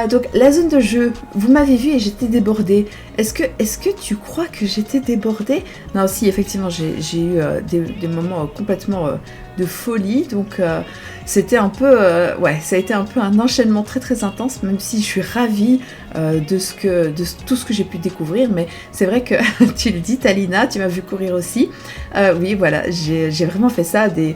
Donc, la zone de jeu, vous m'avez vu et j'étais débordée. Est-ce que tu crois que j'étais débordée? Non, si, effectivement, j'ai eu des moments complètement de folie. Donc, c'était un peu... ouais, ça a été un peu un enchaînement très très intense, même si je suis ravie de tout ce que j'ai pu découvrir. Mais c'est vrai que, tu le dis, Talina, tu m'as vu courir aussi. Oui, voilà, j'ai vraiment fait ça, des...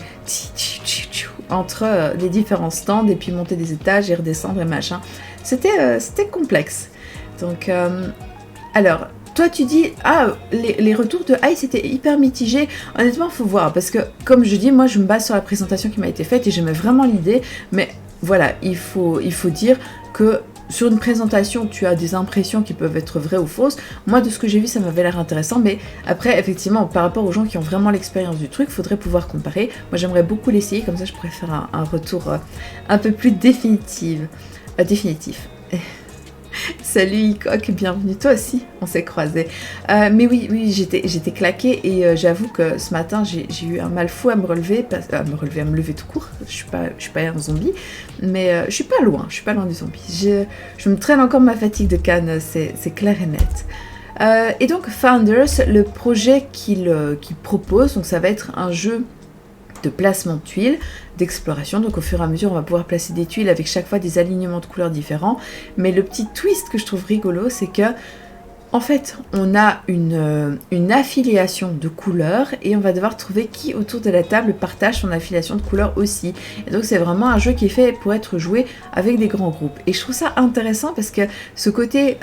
entre les différents stands et puis monter des étages et redescendre et machin. C'était complexe. Donc, alors, toi tu dis, les retours de Ice étaient hyper mitigés. Honnêtement, il faut voir, parce que, comme je dis, moi je me base sur la présentation qui m'a été faite et j'aimais vraiment l'idée, mais voilà, il faut dire que sur une présentation, tu as des impressions qui peuvent être vraies ou fausses. Moi, de ce que j'ai vu, ça m'avait l'air intéressant, mais après, effectivement, par rapport aux gens qui ont vraiment l'expérience du truc, il faudrait pouvoir comparer. Moi, j'aimerais beaucoup l'essayer, comme ça, je pourrais faire un retour un peu plus définitif. Salut Icoc, bienvenue, toi aussi, on s'est croisés. Mais oui, j'étais claquée et j'avoue que ce matin j'ai eu un mal fou à me relever, à me lever tout court. Je suis pas un zombie, mais je suis pas loin du zombie. Je me traîne encore ma fatigue de Cannes, c'est clair et net. Et donc Founders, le projet qu'il propose, donc ça va être un jeu de placement de tuiles, d'exploration, donc au fur et à mesure on va pouvoir placer des tuiles avec chaque fois des alignements de couleurs différents, mais le petit twist que je trouve rigolo, c'est que en fait on a une affiliation de couleurs et on va devoir trouver qui autour de la table partage son affiliation de couleurs aussi, et donc c'est vraiment un jeu qui est fait pour être joué avec des grands groupes, et je trouve ça intéressant parce que ce côté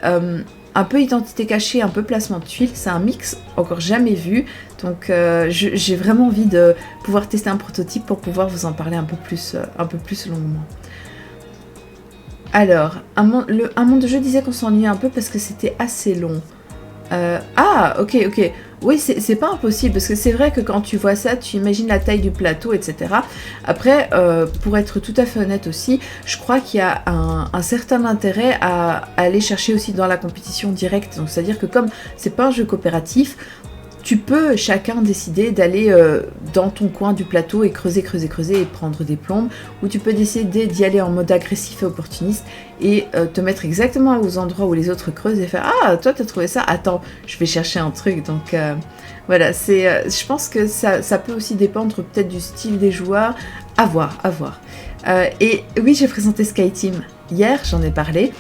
un peu identité cachée, un peu placement de tuiles, c'est un mix encore jamais vu. Donc j'ai vraiment envie de pouvoir tester un prototype pour pouvoir vous en parler un peu plus longuement. Alors, un monde de jeu disait qu'on s'ennuyait un peu parce que c'était assez long. Ok. Oui, c'est pas impossible, parce que c'est vrai que quand tu vois ça, tu imagines la taille du plateau, etc. Après, pour être tout à fait honnête aussi, je crois qu'il y a un certain intérêt à aller chercher aussi dans la compétition directe. Donc, c'est-à-dire que comme c'est pas un jeu coopératif, tu peux chacun décider d'aller dans ton coin du plateau et creuser et prendre des plombes, ou tu peux décider d'y aller en mode agressif et opportuniste et te mettre exactement aux endroits où les autres creusent et faire « Ah, toi t'as trouvé ça, attends, je vais chercher un truc ». Donc voilà, je pense que ça peut aussi dépendre peut-être du style des joueurs, à voir. Et oui, j'ai présenté SkyTeam hier, j'en ai parlé.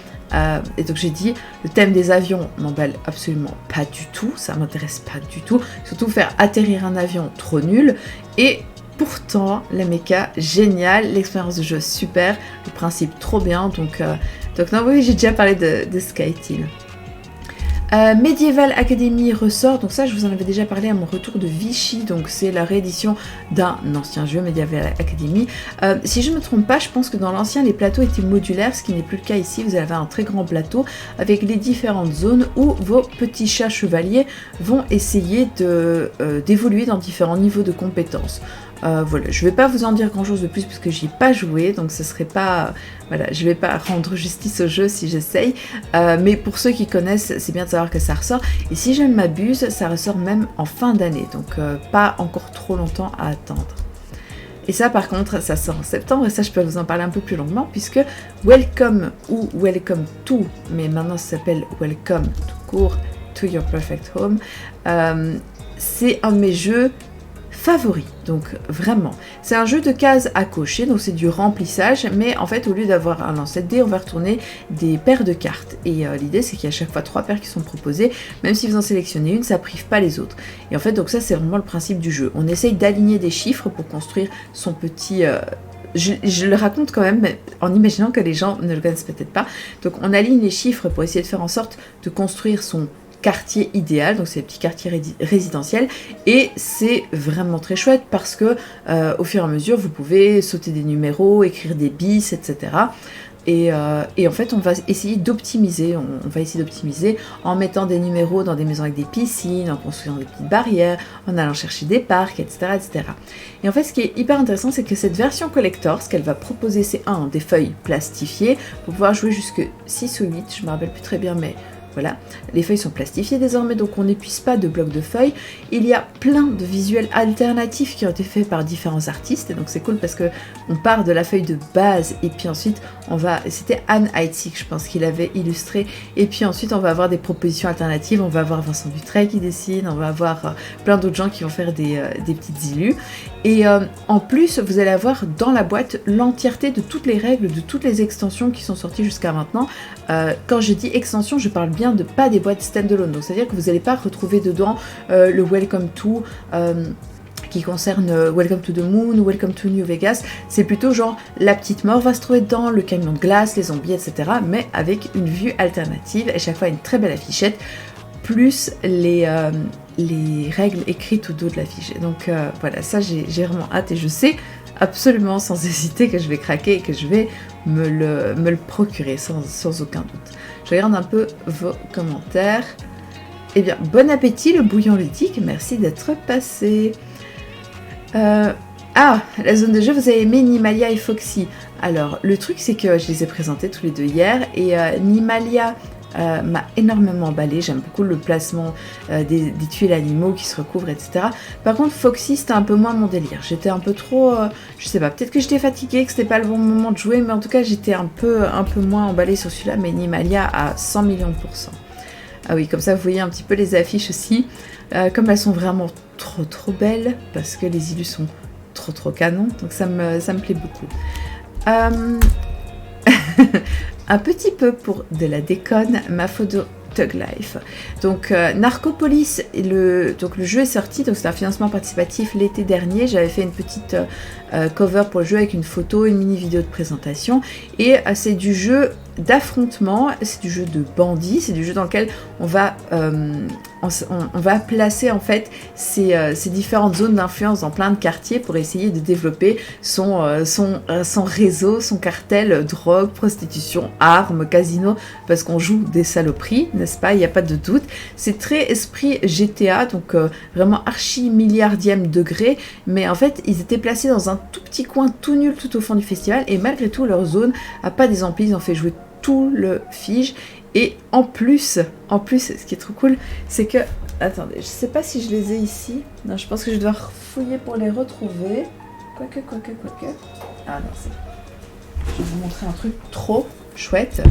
Et donc j'ai dit, le thème des avions m'emballe absolument pas du tout, ça m'intéresse pas du tout, surtout faire atterrir un avion trop nul, et pourtant la méca géniale, l'expérience de jeu super, le principe trop bien, donc non, oui, j'ai déjà parlé de SkyTeam. Medieval Academy ressort, donc ça je vous en avais déjà parlé à mon retour de Vichy, donc c'est la réédition d'un ancien jeu, Medieval Academy. Si je ne me trompe pas, je pense que dans l'ancien les plateaux étaient modulaires, ce qui n'est plus le cas ici. Vous avez un très grand plateau avec les différentes zones où vos petits chats chevaliers vont essayer d'évoluer dans différents niveaux de compétences. Voilà, je vais pas vous en dire grand chose de plus parce que j'y ai pas joué, donc ce serait pas... voilà, je vais pas rendre justice au jeu si j'essaye, mais pour ceux qui connaissent, c'est bien de savoir que ça ressort, et si je ne m'abuse, ça ressort même en fin d'année, donc pas encore trop longtemps à attendre. Et ça par contre, ça sort en septembre, et ça je peux vous en parler un peu plus longuement, puisque Welcome ou Welcome to, mais maintenant ça s'appelle Welcome tout court, to Your Perfect Home, c'est un de mes jeux favoris, donc vraiment. C'est un jeu de cases à cocher, donc c'est du remplissage, mais en fait au lieu d'avoir un lancer de dés, on va retourner des paires de cartes. Et l'idée c'est qu'il y a à chaque fois 3 paires qui sont proposées, même si vous en sélectionnez une, ça prive pas les autres. Et en fait donc ça c'est vraiment le principe du jeu. On essaye d'aligner des chiffres pour construire son petit... Je le raconte quand même en imaginant que les gens ne le connaissent peut-être pas. Donc on aligne les chiffres pour essayer de faire en sorte de construire son quartier idéal, donc c'est des petits quartiers résidentiels, et c'est vraiment très chouette parce que au fur et à mesure vous pouvez sauter des numéros, écrire des bis, etc. Et en fait on va essayer d'optimiser, on va essayer d'optimiser en mettant des numéros dans des maisons avec des piscines, en construisant des petites barrières, en allant chercher des parcs, etc. etc. Et en fait ce qui est hyper intéressant, c'est que cette version collector, ce qu'elle va proposer, c'est des feuilles plastifiées pour pouvoir jouer jusque 6 ou 8, je me rappelle plus très bien, mais voilà, les feuilles sont plastifiées désormais, donc on n'épuise pas de blocs de feuilles. Il y a plein de visuels alternatifs qui ont été faits par différents artistes, et donc c'est cool parce que on part de la feuille de base, et puis ensuite on va... C'était Anne Heitzig, je pense, qu'il avait illustré, et puis ensuite on va avoir des propositions alternatives, on va avoir Vincent Dutray qui dessine, on va avoir plein d'autres gens qui vont faire des petites illus, et en plus vous allez avoir dans la boîte l'entièreté de toutes les règles, de toutes les extensions qui sont sorties jusqu'à maintenant. Quand je dis extension, je parle bien de pas des boîtes standalone, donc c'est à dire que vous n'allez pas retrouver dedans le Welcome to qui concerne Welcome to the Moon ou Welcome to New Vegas, c'est plutôt genre la petite mort va se trouver dedans, le camion de glace, les zombies, etc., mais avec une vue alternative, et chaque fois une très belle affichette, plus les règles écrites au dos de l'affiche. Donc voilà, ça j'ai vraiment hâte, et je sais absolument sans hésiter que je vais craquer et que je vais me le procurer sans aucun doute. Je regarde un peu vos commentaires. Eh bien, bon appétit le bouillon ludique, merci d'être passé. La zone de jeu, vous avez aimé Nimalia et Foxy. Alors, le truc c'est que je les ai présentés tous les deux hier, et Nimalia m'a énormément emballé. J'aime beaucoup le placement des tuiles animaux qui se recouvrent, etc. Par contre, Foxy, c'était un peu moins mon délire. J'étais un peu trop... je sais pas, peut-être que j'étais fatiguée, que c'était pas le bon moment de jouer, mais en tout cas, j'étais un peu moins emballée sur celui-là, mais Nimalia à 100 millions de %. Ah oui, comme ça, vous voyez un petit peu les affiches aussi. Comme elles sont vraiment trop belles, parce que les illus sont trop canons, donc ça me plaît beaucoup. Un petit peu pour de la déconne, ma photo Thug Life. Donc Narcopolis, le jeu est sorti, donc c'est un financement participatif l'été dernier. J'avais fait une petite cover pour le jeu avec une photo, une mini vidéo de présentation, et c'est du jeu d'affrontement, c'est du jeu de bandits, c'est du jeu dans lequel on va placer en fait ces différentes zones d'influence dans plein de quartiers pour essayer de développer son réseau, son cartel, drogue, prostitution, armes, casino, parce qu'on joue des saloperies, n'est-ce pas? Il n'y a pas de doute. C'est très esprit GTA, donc vraiment archi milliardième degré, mais en fait ils étaient placés dans un tout petit coin tout nul tout au fond du festival, et malgré tout leur zone a pas des amplis, ils ont fait jouer tout le fige. Et en plus, ce qui est trop cool, c'est que... Attendez, je sais pas si je les ai ici. Non, je pense que je dois fouiller pour les retrouver. Quoique. Ah non, c'est... Je vais vous montrer un truc trop chouette.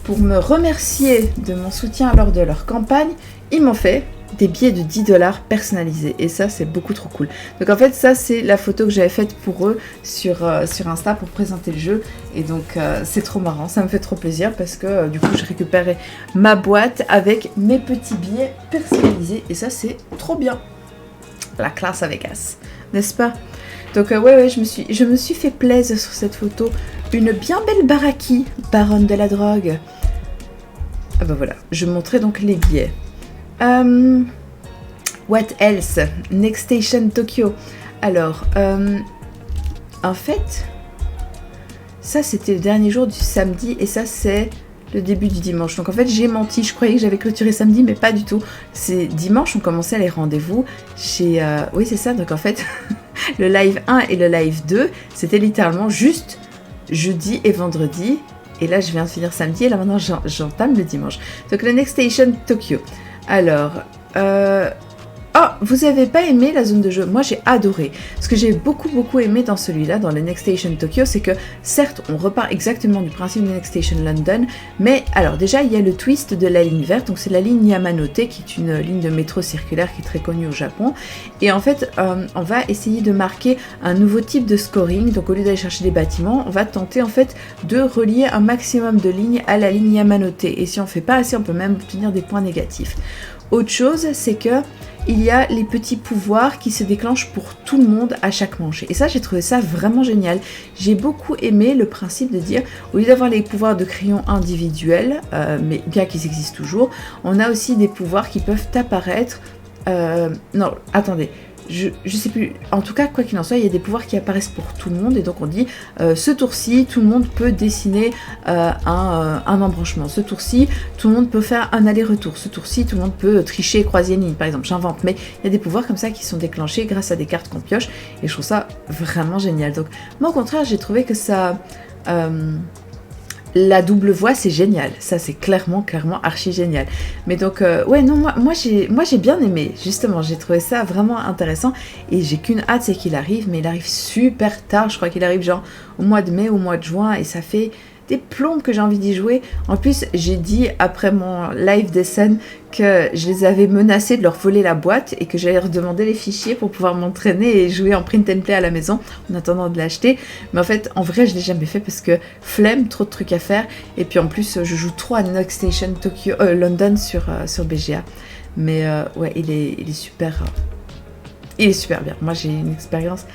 Pour me remercier de mon soutien lors de leur campagne, ils m'ont fait des billets de 10$ personnalisés, et ça c'est beaucoup trop cool. Donc en fait ça c'est la photo que j'avais faite pour eux sur Insta pour présenter le jeu, et donc c'est trop marrant, ça me fait trop plaisir parce que du coup je récupérais ma boîte avec mes petits billets personnalisés, et ça c'est trop bien. La classe à Vegas, n'est-ce pas? Donc ouais, je me suis fait plaisir sur cette photo. Une bien belle baraki, baronne de la drogue. Ah bah voilà, je montrais donc les billets. What else? Next Station Tokyo. Alors, en fait, ça c'était le dernier jour du samedi, et ça c'est le début du dimanche. Donc en fait j'ai menti, je croyais que j'avais clôturé samedi, mais pas du tout. C'est dimanche, on commençait les rendez-vous chez... Oui c'est ça, donc en fait Le live 1 et le live 2, c'était littéralement juste jeudi et vendredi. Et là, je viens de finir samedi et là maintenant, j'entame le dimanche. Donc, le Next Station Tokyo. Alors, oh, vous avez pas aimé la zone de jeu? Moi, j'ai adoré. Ce que j'ai beaucoup aimé dans celui-là, dans le Next Station Tokyo, c'est que, certes, on repart exactement du principe de Next Station London, mais alors déjà, il y a le twist de la ligne verte, donc c'est la ligne Yamanote, qui est une ligne de métro circulaire qui est très connue au Japon. Et en fait, on va essayer de marquer un nouveau type de scoring. Donc, au lieu d'aller chercher des bâtiments, on va tenter en fait de relier un maximum de lignes à la ligne Yamanote. Et si on fait pas assez, on peut même obtenir des points négatifs. Autre chose, c'est que il y a les petits pouvoirs qui se déclenchent pour tout le monde à chaque manche. Et ça, j'ai trouvé ça vraiment génial. J'ai beaucoup aimé le principe de dire, au lieu d'avoir les pouvoirs de crayon individuels, mais bien qu'ils existent toujours, on a aussi des pouvoirs qui peuvent apparaître... non, attendez. Je sais plus, en tout cas quoi qu'il en soit, il y a des pouvoirs qui apparaissent pour tout le monde et donc on dit ce tour-ci tout le monde peut dessiner un embranchement, ce tour-ci tout le monde peut faire un aller-retour, ce tour-ci tout le monde peut tricher et croiser une ligne par exemple, j'invente, mais il y a des pouvoirs comme ça qui sont déclenchés grâce à des cartes qu'on pioche et je trouve ça vraiment génial. Donc moi au contraire j'ai trouvé que ça... la double voix c'est génial, ça c'est clairement archi génial. Mais donc ouais non moi j'ai bien aimé, justement j'ai trouvé ça vraiment intéressant et j'ai qu'une hâte c'est qu'il arrive, mais il arrive super tard, je crois qu'il arrive genre au mois de mai, au mois de juin et ça fait des plombes que j'ai envie d'y jouer. En plus j'ai dit après mon live des scènes que je les avais menacés de leur voler la boîte et que j'allais leur demander les fichiers pour pouvoir m'entraîner et jouer en print and play à la maison en attendant de l'acheter. Mais en fait, en vrai, je l'ai jamais fait parce que flemme, trop de trucs à faire. Et puis en plus, je joue trop à Next Station Tokyo, London sur BGA. Mais ouais, il est super bien. Moi, j'ai une expérience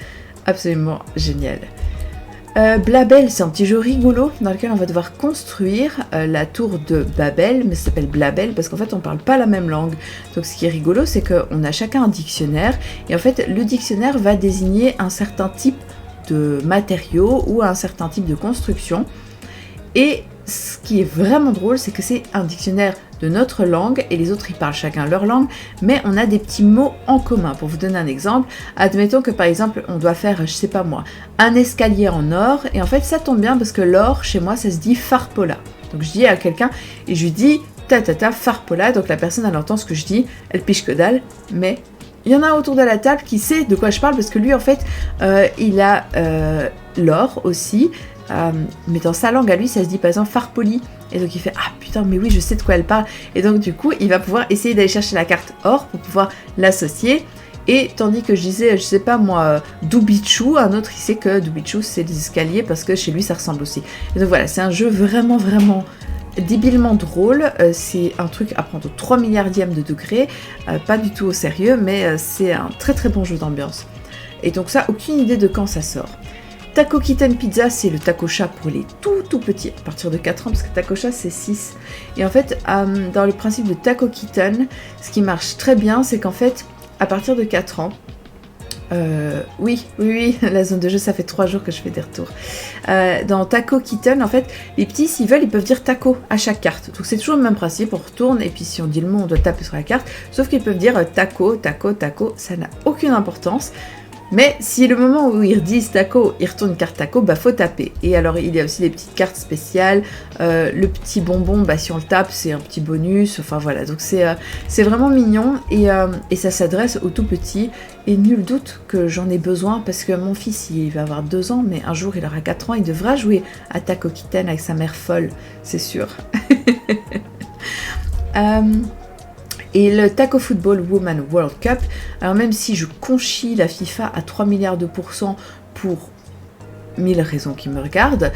absolument géniale. Blabel, c'est un petit jeu rigolo dans lequel on va devoir construire la tour de Babel, mais ça s'appelle Blabel parce qu'en fait on parle pas la même langue. Donc ce qui est rigolo, c'est qu'on a chacun un dictionnaire et en fait le dictionnaire va désigner un certain type de matériaux ou un certain type de construction. Et ce qui est vraiment drôle, c'est que c'est un dictionnaire de notre langue et les autres ils parlent chacun leur langue, mais on a des petits mots en commun. Pour vous donner un exemple, admettons que par exemple on doit faire, je sais pas moi, un escalier en or et en fait ça tombe bien parce que l'or chez moi ça se dit farpola. Donc je dis à quelqu'un et je lui dis farpola, donc la personne elle entend ce que je dis, elle piche que dalle, mais il y en a autour de la table qui sait de quoi je parle parce que lui en fait il a l'or aussi. Mais dans sa langue à lui ça se dit par exemple farpoli et donc il fait ah putain mais oui je sais de quoi elle parle et donc du coup il va pouvoir essayer d'aller chercher la carte or pour pouvoir l'associer et tandis que je disais je sais pas moi Dubichu, un autre il sait que Dubichu c'est des escaliers parce que chez lui ça ressemble aussi et donc voilà c'est un jeu vraiment débilement drôle, c'est un truc à prendre au 3 milliardième de degré, pas du tout au sérieux mais c'est un très bon jeu d'ambiance et donc ça aucune idée de quand ça sort. Taco Kitten Pizza, c'est le taco chat pour les tout petits, à partir de 4 ans, parce que taco chat c'est 6. Et en fait, dans le principe de Taco Kitten, ce qui marche très bien, c'est qu'en fait, à partir de 4 ans, oui, la zone de jeu, ça fait 3 jours que je fais des retours. Dans Taco Kitten, en fait, les petits, s'ils veulent, ils peuvent dire taco à chaque carte. Donc c'est toujours le même principe, on retourne, et puis si on dit le mot, on doit taper sur la carte. Sauf qu'ils peuvent dire taco, ça n'a aucune importance. Mais si le moment où ils redisent taco, ils retournent une carte taco, bah faut taper. Et alors il y a aussi des petites cartes spéciales, le petit bonbon, bah si on le tape c'est un petit bonus, enfin voilà. Donc c'est vraiment mignon et ça s'adresse aux tout petits. Et nul doute que j'en ai besoin parce que mon fils il va avoir 2 ans, mais un jour il aura 4 ans, il devra jouer à Taco Kitten avec sa mère folle, c'est sûr. Et le Taco Football Women World Cup, alors même si je conchis la FIFA à 3 milliards de % pour 1000 raisons qui me regardent,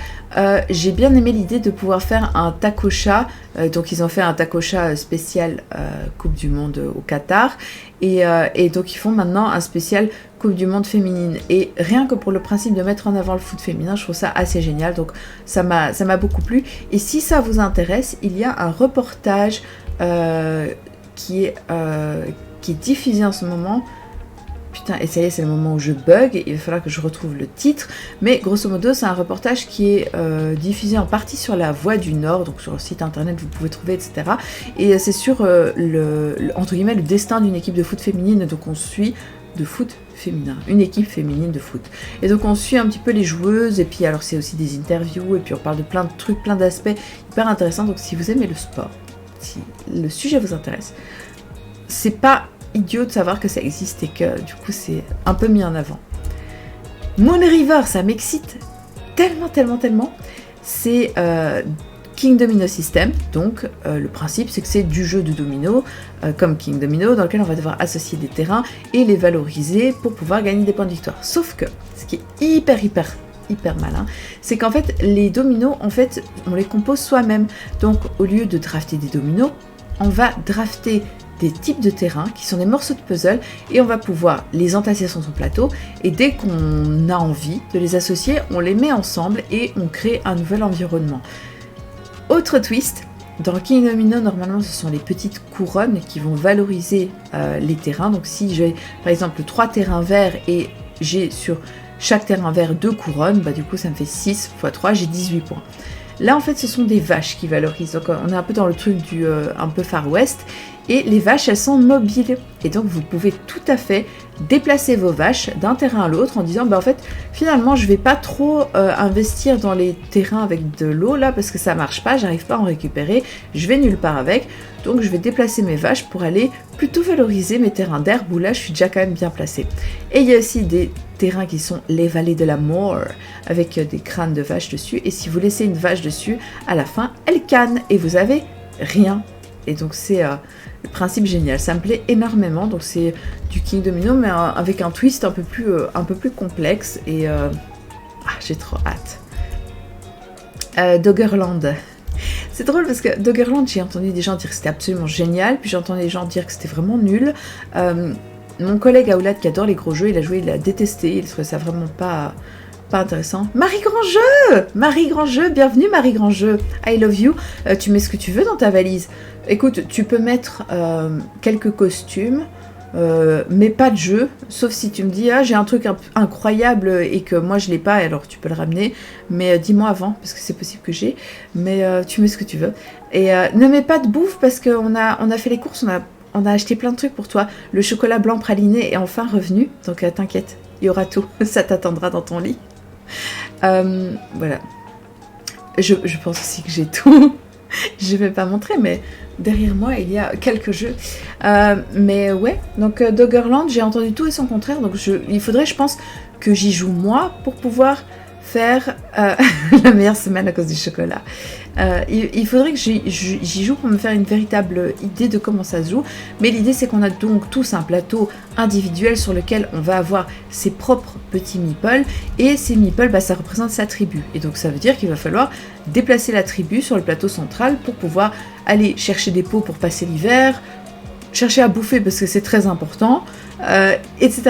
j'ai bien aimé l'idée de pouvoir faire un taco chat, donc ils ont fait un taco chat spécial Coupe du Monde au Qatar, et donc ils font maintenant un spécial Coupe du Monde féminine, et rien que pour le principe de mettre en avant le foot féminin, je trouve ça assez génial, donc ça m'a beaucoup plu, et si ça vous intéresse, il y a un reportage qui est diffusé en ce moment. Putain, et ça y est, c'est le moment où je bug, il va falloir que je retrouve le titre, mais grosso modo, c'est un reportage qui est diffusé en partie sur la Voix du Nord, donc sur le site internet, vous pouvez trouver, etc. Et c'est sur, entre guillemets, le destin d'une équipe de foot féminine, donc on suit de foot féminin, une équipe féminine de foot. Et donc on suit un petit peu les joueuses, et puis alors c'est aussi des interviews, et puis on parle de plein de trucs, plein d'aspects hyper intéressants. Donc si vous aimez le sport, si le sujet vous intéresse, c'est pas idiot de savoir que ça existe et que du coup c'est un peu mis en avant. Moon River, ça m'excite tellement. C'est King Domino System, donc le principe c'est que c'est du jeu de domino comme King Domino, dans lequel on va devoir associer des terrains et les valoriser pour pouvoir gagner des points de victoire. Sauf que ce qui est hyper malin, c'est qu'en fait les dominos, en fait on les compose soi-même. Donc au lieu de drafter des dominos, on va drafter des types de terrains qui sont des morceaux de puzzle et on va pouvoir les entasser sur son plateau, et dès qu'on a envie de les associer, on les met ensemble et on crée un nouvel environnement. Autre twist, dans King Domino, normalement ce sont les petites couronnes qui vont valoriser les terrains. Donc si j'ai par exemple 3 terrains verts et j'ai sur chaque terrain vert 2 couronnes, bah du coup ça me fait 6 x 3, j'ai 18 points. Là en fait ce sont des vaches qui valorisent, donc on est un peu dans le truc du un peu Far West, et les vaches elles sont mobiles, et donc vous pouvez tout à fait déplacer vos vaches d'un terrain à l'autre en disant bah en fait finalement je vais pas trop investir dans les terrains avec de l'eau là parce que ça marche pas, j'arrive pas à en récupérer, je vais nulle part avec, donc je vais déplacer mes vaches pour aller plutôt valoriser mes terrains d'herbe où là je suis déjà quand même bien placée. Et il y a aussi des terrains qui sont les vallées de la mort avec des crânes de vaches dessus, et si vous laissez une vache dessus, à la fin elle canne et vous avez rien. Et donc c'est le principe génial, ça me plaît énormément. Donc c'est du King Domino mais avec un twist un peu plus complexe, et j'ai trop hâte. Doggerland. C'est drôle parce que Doggerland, j'ai entendu des gens dire que c'était absolument génial, puis j'ai entendu des gens dire que c'était vraiment nul. Mon collègue Aoulad qui adore les gros jeux, il a joué, il a détesté, il trouvait ça vraiment pas intéressant. Marie Grandjeu, bienvenue Marie Grandjeu, I love you. Tu mets ce que tu veux dans ta valise. Écoute, tu peux mettre quelques costumes, mais pas de jeu, sauf si tu me dis j'ai un truc incroyable et que moi je l'ai pas, alors tu peux le ramener, mais dis-moi avant parce que c'est possible que j'ai, mais tu mets ce que tu veux. Et ne mets pas de bouffe parce qu'on a fait les courses, on a acheté plein de trucs pour toi. Le chocolat blanc praliné est enfin revenu, donc t'inquiète, il y aura tout, ça t'attendra dans ton lit. Voilà. Je pense aussi que j'ai tout. Je vais pas montrer, mais derrière moi il y a quelques jeux. Mais ouais, donc Doggerland, j'ai entendu tout et son contraire, donc il faudrait, je pense, que j'y joue moi pour pouvoir faire la meilleure semaine à cause du chocolat. Il faudrait que j'y joue pour me faire une véritable idée de comment ça se joue, mais l'idée c'est qu'on a donc tous un plateau individuel sur lequel on va avoir ses propres petits meeples, et ces meeples, ça représente sa tribu, et donc ça veut dire qu'il va falloir déplacer la tribu sur le plateau central pour pouvoir aller chercher des pots pour passer l'hiver, chercher à bouffer parce que c'est très important, etc.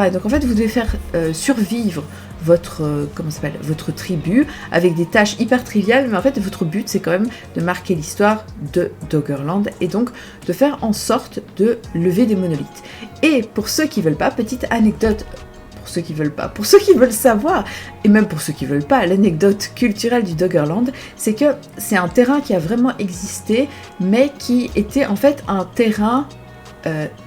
Et donc en fait vous devez faire survivre votre tribu avec des tâches hyper triviales, mais en fait votre but c'est quand même de marquer l'histoire de Doggerland et donc de faire en sorte de lever des monolithes. Et pour ceux qui veulent pas, petite anecdote, pour ceux qui veulent savoir, et même pour ceux qui veulent pas, l'anecdote culturelle du Doggerland, c'est que c'est un terrain qui a vraiment existé, mais qui était en fait un terrain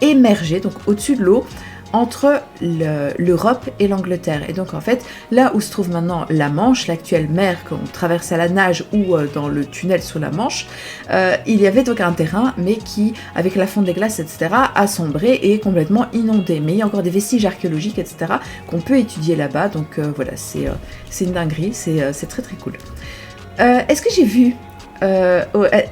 émergé, donc au-dessus de l'eau, entre l'Europe et l'Angleterre. Et donc en fait, là où se trouve maintenant la Manche, l'actuelle mer qu'on traverse à la nage ou dans le tunnel sous la Manche, il y avait donc un terrain, mais qui, avec la fonte des glaces, etc., a sombré et est complètement inondé. Mais il y a encore des vestiges archéologiques, etc., qu'on peut étudier là-bas. Donc voilà, c'est une dinguerie, c'est très très cool. Est-ce que j'ai vu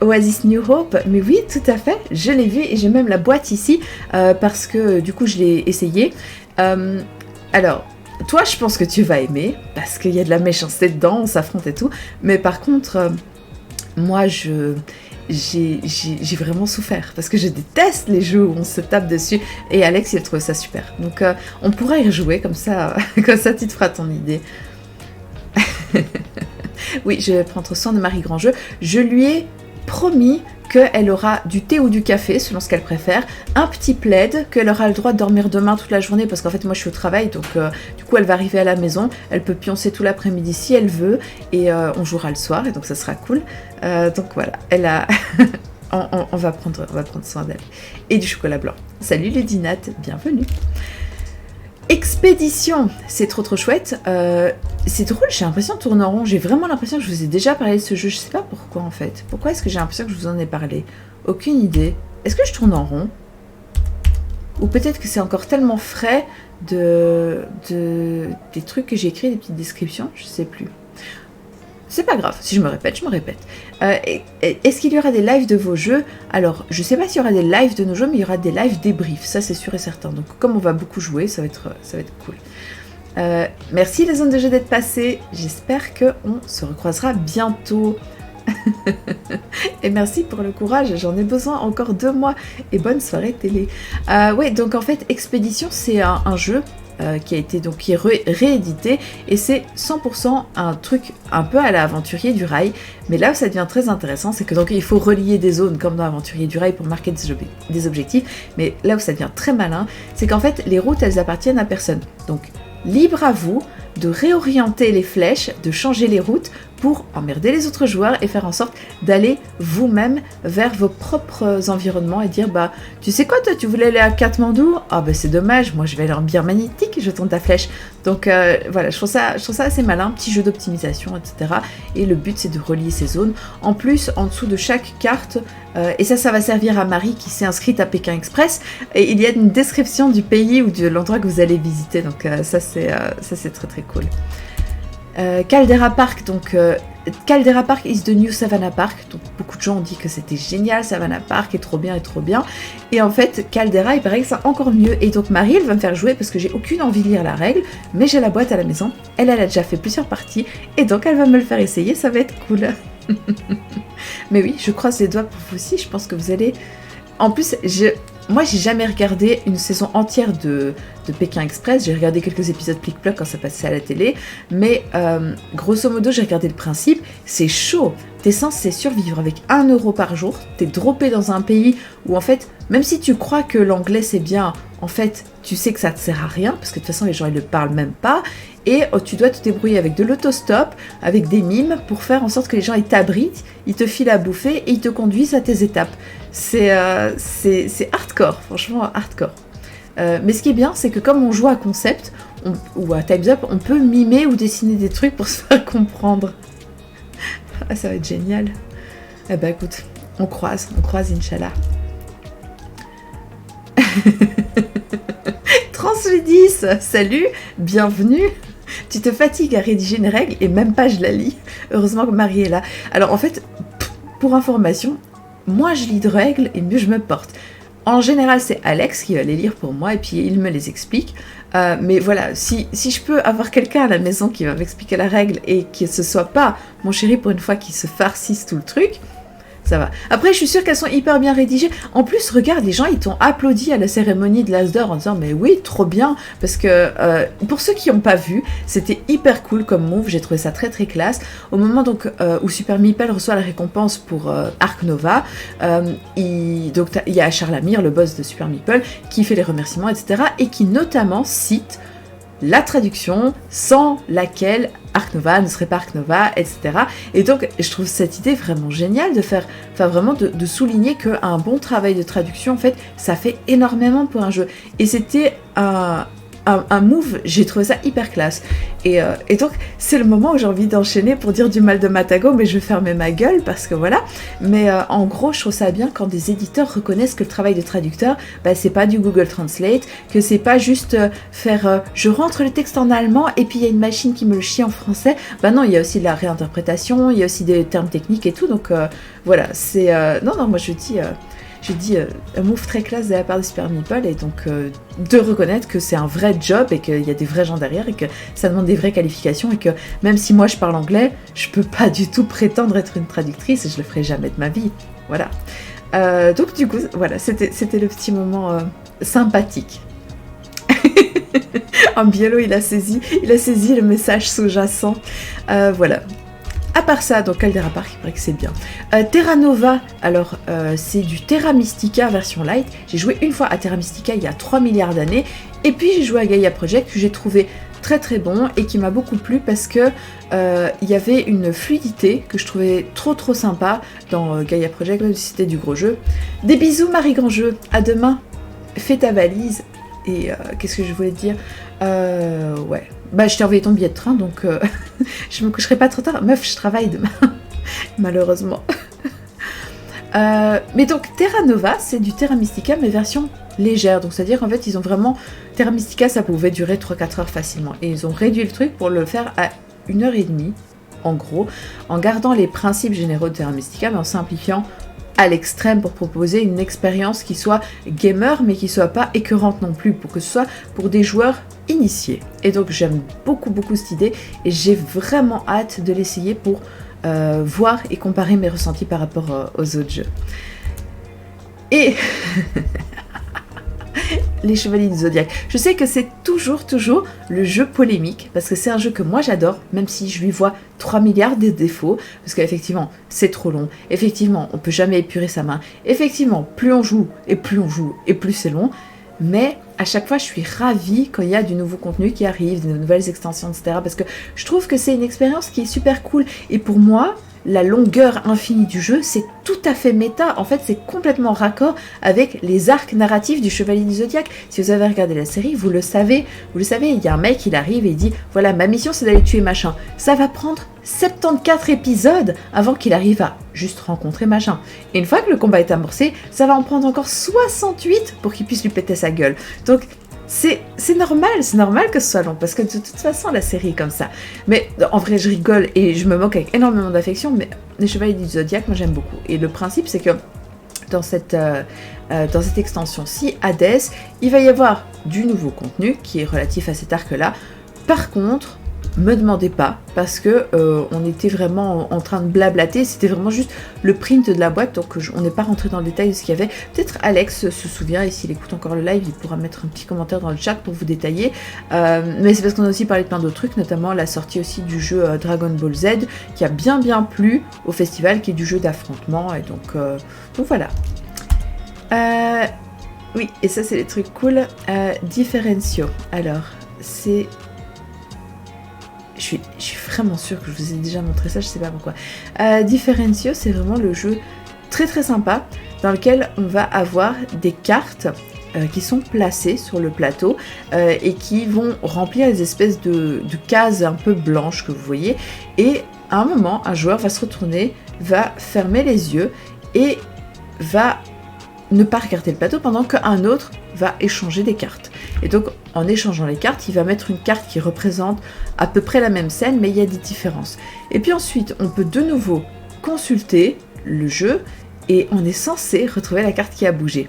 Oasis New Hope? Mais oui, tout à fait, je l'ai vu et j'ai même la boîte ici parce que du coup je l'ai essayé. Alors, toi je pense que tu vas aimer parce qu'il y a de la méchanceté dedans, on s'affronte et tout, mais par contre moi j'ai vraiment souffert parce que je déteste les jeux où on se tape dessus, et Alex il a trouvé ça super, donc on pourra y rejouer comme ça tu te feras ton idée. Oui, je vais prendre soin de Marie Grandjeu. Je lui ai promis qu'elle aura du thé ou du café, selon ce qu'elle préfère, un petit plaid, qu'elle aura le droit de dormir demain toute la journée, parce qu'en fait moi je suis au travail, donc du coup elle va arriver à la maison, elle peut pioncer tout l'après-midi si elle veut, et on jouera le soir, et donc ça sera cool. Donc voilà, elle a... on va prendre soin d'elle. Et du chocolat blanc. Salut Ludinat, bienvenue. Expédition, c'est trop chouette. C'est drôle, j'ai l'impression de tourner en rond. J'ai vraiment l'impression que je vous ai déjà parlé de ce jeu. Je sais pas pourquoi en fait. Pourquoi est-ce que j'ai l'impression que je vous en ai parlé? Aucune idée. Est-ce que je tourne en rond? Ou peut-être que c'est encore tellement frais des trucs que j'ai écrits, des petites descriptions, je sais plus. C'est pas grave, si je me répète, je me répète. Est-ce qu'il y aura des lives de vos jeux? Alors, je sais pas s'il y aura des lives de nos jeux, mais il y aura des lives débriefs, ça c'est sûr et certain. Donc comme on va beaucoup jouer, ça va être cool. Merci les zones de jeu d'être passées, j'espère qu'on se recroisera bientôt. Et merci pour le courage, j'en ai besoin encore 2 mois. Et bonne soirée télé. Ouais, donc en fait, Expédition, c'est un jeu qui a été donc qui est réédité et c'est 100% un truc un peu à l'Aventurier du Rail. Mais là où ça devient très intéressant, c'est que donc il faut relier des zones comme dans l'Aventurier du Rail pour marquer des objectifs. Mais là où ça devient très malin, c'est qu'en fait les routes elles appartiennent à personne. Donc libre à vous de réorienter les flèches, de changer les routes pour emmerder les autres joueurs et faire en sorte d'aller vous-même vers vos propres environnements et dire bah tu sais quoi, toi tu voulais aller à Katmandou, ah bah c'est dommage, moi je vais aller en Birmaniatique, je tourne ta flèche. Donc voilà, je trouve ça assez malin, petit jeu d'optimisation, etc. Et le but c'est de relier ces zones. En plus, en dessous de chaque carte, et ça va servir à Marie qui s'est inscrite à Pékin Express, et il y a une description du pays ou de l'endroit que vous allez visiter, donc ça c'est très cool. Caldera Park, donc Caldera Park is the new Savannah Park. Donc beaucoup de gens ont dit que c'était génial, Savannah Park est trop bien. Et en fait, Caldera, il paraît que c'est encore mieux. Et donc Marie, elle va me faire jouer parce que j'ai aucune envie de lire la règle, mais j'ai la boîte à la maison. Elle a déjà fait plusieurs parties et donc elle va me le faire essayer. Ça va être cool. Mais oui, je croise les doigts pour vous aussi. Je pense que vous allez. En plus, moi, j'ai jamais regardé une saison entière de Pékin Express. J'ai regardé quelques épisodes plic-ploc quand ça passait à la télé. Mais grosso modo, j'ai regardé le principe. C'est chaud. T'es censé survivre avec 1 euro par jour. T'es droppé dans un pays où, en fait, même si tu crois que l'anglais c'est bien, en fait, tu sais que ça te sert à rien. Parce que de toute façon, les gens, ils le parlent même pas. Et tu dois te débrouiller avec de l'autostop, avec des mimes, pour faire en sorte que les gens, ils t'abritent, ils te filent à bouffer et ils te conduisent à tes étapes. C'est hardcore, franchement hardcore. Mais ce qui est bien, c'est que comme on joue à Concept ou à Time's Up, on peut mimer ou dessiner des trucs pour se faire comprendre. Ah, ça va être génial. Eh ben écoute, on croise, Inch'Allah. Transludis, salut, bienvenue. Tu te fatigues à rédiger une règle et même pas je la lis. Heureusement que Marie est là. Alors en fait, pour information, moins je lis de règles et mieux je me porte. En général, c'est Alex qui va les lire pour moi et puis il me les explique. Mais voilà, si je peux avoir quelqu'un à la maison qui va m'expliquer la règle et que ce soit pas mon chéri pour une fois qui se farcisse tout le truc, ça va. Après, je suis sûre qu'elles sont hyper bien rédigées. En plus, regarde, les gens, ils t'ont applaudi à la cérémonie de l'As d'Or en disant « Mais oui, trop bien !» Parce que, pour ceux qui n'ont pas vu, c'était hyper cool comme move. J'ai trouvé ça très classe. Au moment donc où Super Meeple reçoit la récompense pour Ark Nova, il y a Charles Amir, le boss de Super Meeple, qui fait les remerciements, etc. Et qui notamment cite la traduction sans laquelle Ark Nova ne serait pas Ark Nova, etc. Et donc, je trouve cette idée vraiment géniale de faire, vraiment de souligner qu'un bon travail de traduction, en fait, ça fait énormément pour un jeu. Et c'était un move, j'ai trouvé ça hyper classe. Et donc, c'est le moment où j'ai envie d'enchaîner pour dire du mal de Matago, mais je vais fermer ma gueule parce que voilà. Mais en gros, je trouve ça bien quand des éditeurs reconnaissent que le travail de traducteur, bah, c'est pas du Google Translate, que c'est pas juste faire je rentre le texte en allemand et puis il y a une machine qui me le chie en français. Bah non, il y a aussi de la réinterprétation, il y a aussi des termes techniques et tout. Donc voilà, c'est. Non, moi je dis. Un move très classe de la part de Super Meeple et donc de reconnaître que c'est un vrai job et qu'il y a des vrais gens derrière et que ça demande des vraies qualifications et que même si moi je parle anglais, je peux pas du tout prétendre être une traductrice et je le ferai jamais de ma vie. Voilà. Donc du coup, voilà, c'était le petit moment sympathique. En biolo, il a saisi le message sous-jacent. Voilà. À part ça, donc Caldera Park, il paraît que c'est bien. Terra Nova, alors c'est du Terra Mystica version light. J'ai joué une fois à Terra Mystica il y a 3 milliards d'années. Et puis j'ai joué à Gaia Project que j'ai trouvé très bon et qui m'a beaucoup plu parce que il y avait une fluidité que je trouvais trop sympa dans Gaia Project, même si c'était du gros jeu. Des bisous Marie Grandjeu, à demain, fais ta valise. Et qu'est-ce que je voulais te dire ? Ouais. Bah, je t'ai envoyé ton billet de train, donc je me coucherai pas trop tard. Meuf, je travaille demain, malheureusement. Mais donc, Terra Nova, c'est du Terra Mystica, mais version légère. Donc, c'est-à-dire qu'en fait, ils ont vraiment... Terra Mystica, ça pouvait durer 3-4 heures facilement. Et ils ont réduit le truc pour le faire à 1h30, en gros, en gardant les principes généraux de Terra Mystica, mais en simplifiant à l'extrême pour proposer une expérience qui soit gamer, mais qui soit pas écœurante non plus, pour que ce soit pour des joueurs initiés. Et donc j'aime beaucoup cette idée, et j'ai vraiment hâte de l'essayer pour voir et comparer mes ressentis par rapport aux autres jeux. Et les Chevaliers du Zodiaque. Je sais que c'est toujours le jeu polémique, parce que c'est un jeu que moi j'adore, même si je lui vois 3 milliards de défauts, parce qu'effectivement, c'est trop long, effectivement, on peut jamais épurer sa main, effectivement, plus on joue, et plus c'est long, mais à chaque fois, je suis ravie quand il y a du nouveau contenu qui arrive, de nouvelles extensions, etc., parce que je trouve que c'est une expérience qui est super cool, et pour moi, la longueur infinie du jeu, c'est tout à fait méta. En fait, c'est complètement raccord avec les arcs narratifs du Chevalier du Zodiaque. Si vous avez regardé la série, vous le savez, il y a un mec, il arrive et il dit « Voilà, ma mission, c'est d'aller tuer machin. » Ça va prendre 74 épisodes avant qu'il arrive à juste rencontrer machin. Et une fois que le combat est amorcé, ça va en prendre encore 68 pour qu'il puisse lui péter sa gueule. Donc, c'est normal que ce soit long, parce que de toute façon, la série est comme ça. Mais en vrai, je rigole et je me moque avec énormément d'affection, mais les Chevaliers du Zodiaque, moi j'aime beaucoup. Et le principe, c'est que dans cette extension-ci, Hades, il va y avoir du nouveau contenu qui est relatif à cet arc-là. Par contre, me demandez pas, parce que on était vraiment en train de blablater, c'était vraiment juste le print de la boîte, donc on n'est pas rentré dans le détail de ce qu'il y avait. Peut-être Alex se souvient, et s'il écoute encore le live, il pourra mettre un petit commentaire dans le chat pour vous détailler. Mais c'est parce qu'on a aussi parlé de plein d'autres trucs, notamment la sortie aussi du jeu Dragon Ball Z, qui a bien plu au festival, qui est du jeu d'affrontement, et donc voilà. Oui, et ça c'est les trucs cool. Differentio, alors, c'est... Je suis vraiment sûre que je vous ai déjà montré ça, je sais pas pourquoi. Differentio, c'est vraiment le jeu très sympa dans lequel on va avoir des cartes qui sont placées sur le plateau et qui vont remplir les espèces de cases un peu blanches que vous voyez. Et à un moment, un joueur va se retourner, va fermer les yeux et va ne pas regarder le plateau pendant qu'un autre va échanger des cartes. Et donc, en échangeant les cartes, il va mettre une carte qui représente à peu près la même scène, mais il y a des différences. Et puis ensuite, on peut de nouveau consulter le jeu et on est censé retrouver la carte qui a bougé.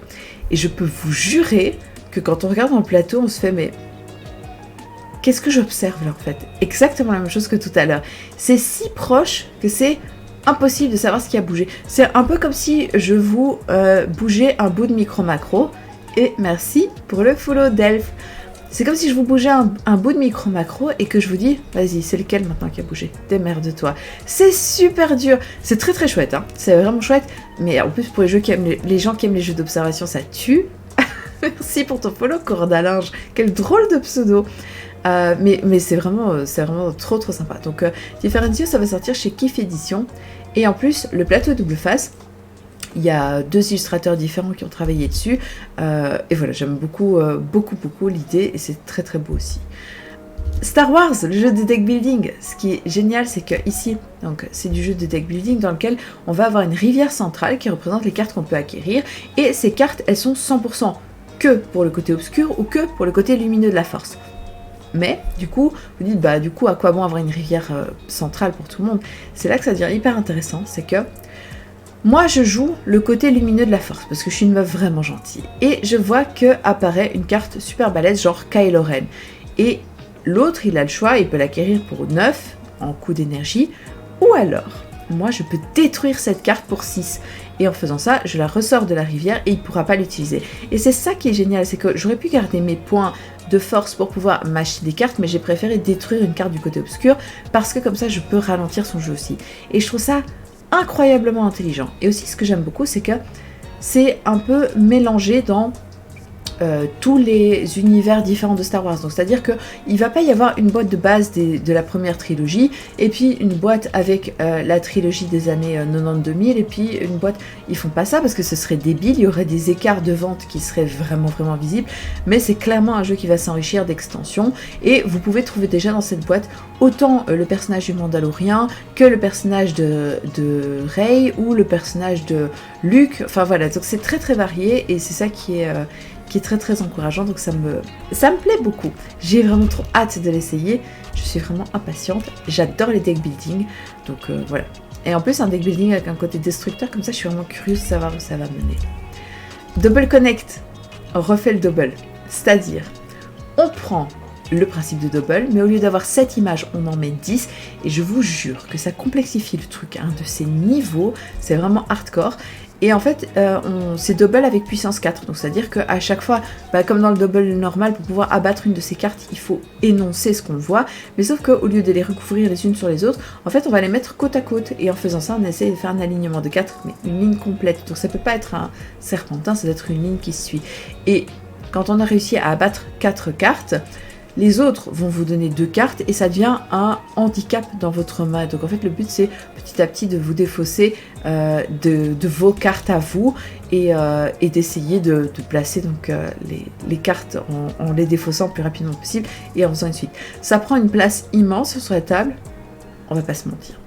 Et je peux vous jurer que quand on regarde dans le plateau, on se fait « mais qu'est-ce que j'observe là en fait ?» Exactement la même chose que tout à l'heure. C'est si proche que c'est impossible de savoir ce qui a bougé. C'est un peu comme si je vous bougeais un bout de micro-macro. Et merci pour le follow d'Elf. C'est comme si je vous bougeais un bout de micro-macro et que je vous dis, vas-y, c'est lequel maintenant qui a bougé? Démerde-toi. C'est super dur. C'est très chouette, hein. C'est vraiment chouette. Mais en plus, pour les gens qui aiment les jeux d'observation, ça tue. Merci pour ton follow, Cordalinge. Quel drôle de pseudo. Mais c'est vraiment trop sympa. Donc, Differentio, ça va sortir chez Kif Édition. Et en plus, le plateau double face, il y a 2 illustrateurs différents qui ont travaillé dessus. Et voilà, j'aime beaucoup l'idée et c'est très beau aussi. Star Wars, le jeu de deck building. Ce qui est génial, c'est que ici, donc c'est du jeu de deck building dans lequel on va avoir une rivière centrale qui représente les cartes qu'on peut acquérir. Et ces cartes, elles sont 100% que pour le côté obscur ou que pour le côté lumineux de la force. Mais du coup, vous dites, bah du coup, à quoi bon avoir une rivière centrale pour tout le monde? C'est là que ça devient hyper intéressant, c'est que moi, je joue le côté lumineux de la force, parce que je suis une meuf vraiment gentille. Et je vois que apparaît une carte super balèze, genre Kylo Ren. Et l'autre, il a le choix, il peut l'acquérir pour 9, en coût d'énergie, ou alors, moi, je peux détruire cette carte pour 6. Et en faisant ça, je la ressors de la rivière et il ne pourra pas l'utiliser. Et c'est ça qui est génial, c'est que j'aurais pu garder mes points de force pour pouvoir m'acheter des cartes, mais j'ai préféré détruire une carte du côté obscur, parce que comme ça, je peux ralentir son jeu aussi. Et je trouve ça incroyablement intelligent. Et aussi, ce que j'aime beaucoup, c'est que c'est un peu mélangé dans tous les univers différents de Star Wars. Donc c'est-à-dire qu'il ne va pas y avoir une boîte de base de la première trilogie, et puis une boîte avec la trilogie des années 90-2000, et puis une boîte... Ils font pas ça parce que ce serait débile, il y aurait des écarts de vente qui seraient vraiment vraiment visibles, mais c'est clairement un jeu qui va s'enrichir d'extensions, et vous pouvez trouver déjà dans cette boîte autant le personnage du Mandalorien que le personnage de Rey ou le personnage de Luke. Enfin voilà, donc c'est très très varié, et c'est ça qui est très très encourageant, donc ça me plaît beaucoup. J'ai vraiment trop hâte de l'essayer, je suis vraiment impatiente, j'adore les deck building, donc voilà. Et en plus un deck building avec un côté destructeur comme ça, je suis vraiment curieuse de savoir où ça va mener. Double Connect, on refait le double, c'est-à-dire on prend le principe de double, mais au lieu d'avoir 7 images, on en met 10, et je vous jure que ça complexifie le truc, hein, de ces niveaux, c'est vraiment hardcore. Et en fait, c'est double avec puissance 4, donc c'est-à-dire qu'à chaque fois, comme dans le double normal, pour pouvoir abattre une de ces cartes, il faut énoncer ce qu'on voit, mais sauf qu'au lieu de les recouvrir les unes sur les autres, en fait, on va les mettre côte à côte, et en faisant ça, on essaie de faire un alignement de 4, mais une ligne complète, donc ça peut pas être un serpentin, ça doit être une ligne qui se suit. Et quand on a réussi à abattre 4 cartes, les autres vont vous donner 2 cartes et ça devient un handicap dans votre main. Donc en fait le but c'est petit à petit de vous défausser de vos cartes à vous et d'essayer de placer donc, les cartes en les défaussant le plus rapidement possible et en faisant une suite. Ça prend une place immense sur la table, on va pas se mentir.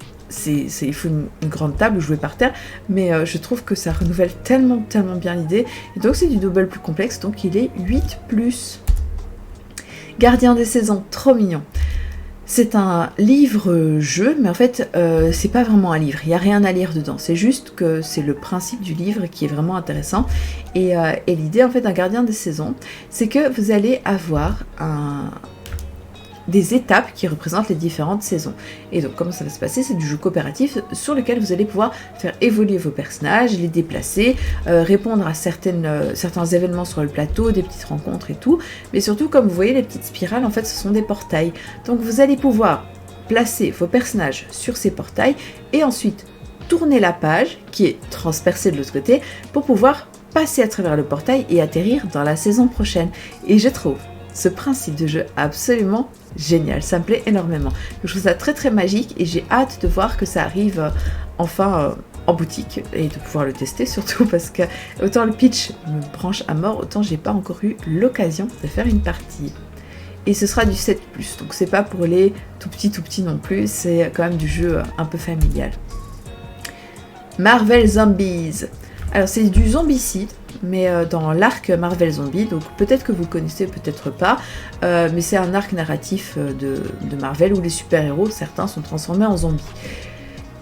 Il faut une grande table jouée par terre, mais je trouve que ça renouvelle tellement bien l'idée. Et donc c'est du double plus complexe, donc il est 8+. Gardien des saisons, trop mignon. C'est un livre-jeu, mais en fait, c'est pas vraiment un livre. Il n'y a rien à lire dedans. C'est juste que c'est le principe du livre qui est vraiment intéressant. Et l'idée, en fait, d'un gardien des saisons, c'est que vous allez avoir des étapes qui représentent les différentes saisons. Et donc comment ça va se passer, c'est du jeu coopératif sur lequel vous allez pouvoir faire évoluer vos personnages, les déplacer, répondre à certains événements sur le plateau, des petites rencontres et tout. Mais surtout, comme vous voyez, les petites spirales, en fait, ce sont des portails. Donc vous allez pouvoir placer vos personnages sur ces portails et ensuite tourner la page qui est transpercée de l'autre côté pour pouvoir passer à travers le portail et atterrir dans la saison prochaine. Et je trouve ce principe de jeu absolument génial, ça me plaît énormément. Je trouve ça très magique et j'ai hâte de voir que ça arrive enfin en boutique et de pouvoir le tester, surtout parce que autant le pitch me branche à mort, autant j'ai pas encore eu l'occasion de faire une partie. Et ce sera du 7+, donc c'est pas pour les tout petits non plus, c'est quand même du jeu un peu familial. Marvel Zombies. Alors c'est du zombicide, mais dans l'arc Marvel Zombie, donc peut-être que vous le connaissez, peut-être pas, mais c'est un arc narratif de Marvel où les super-héros, certains, sont transformés en zombies.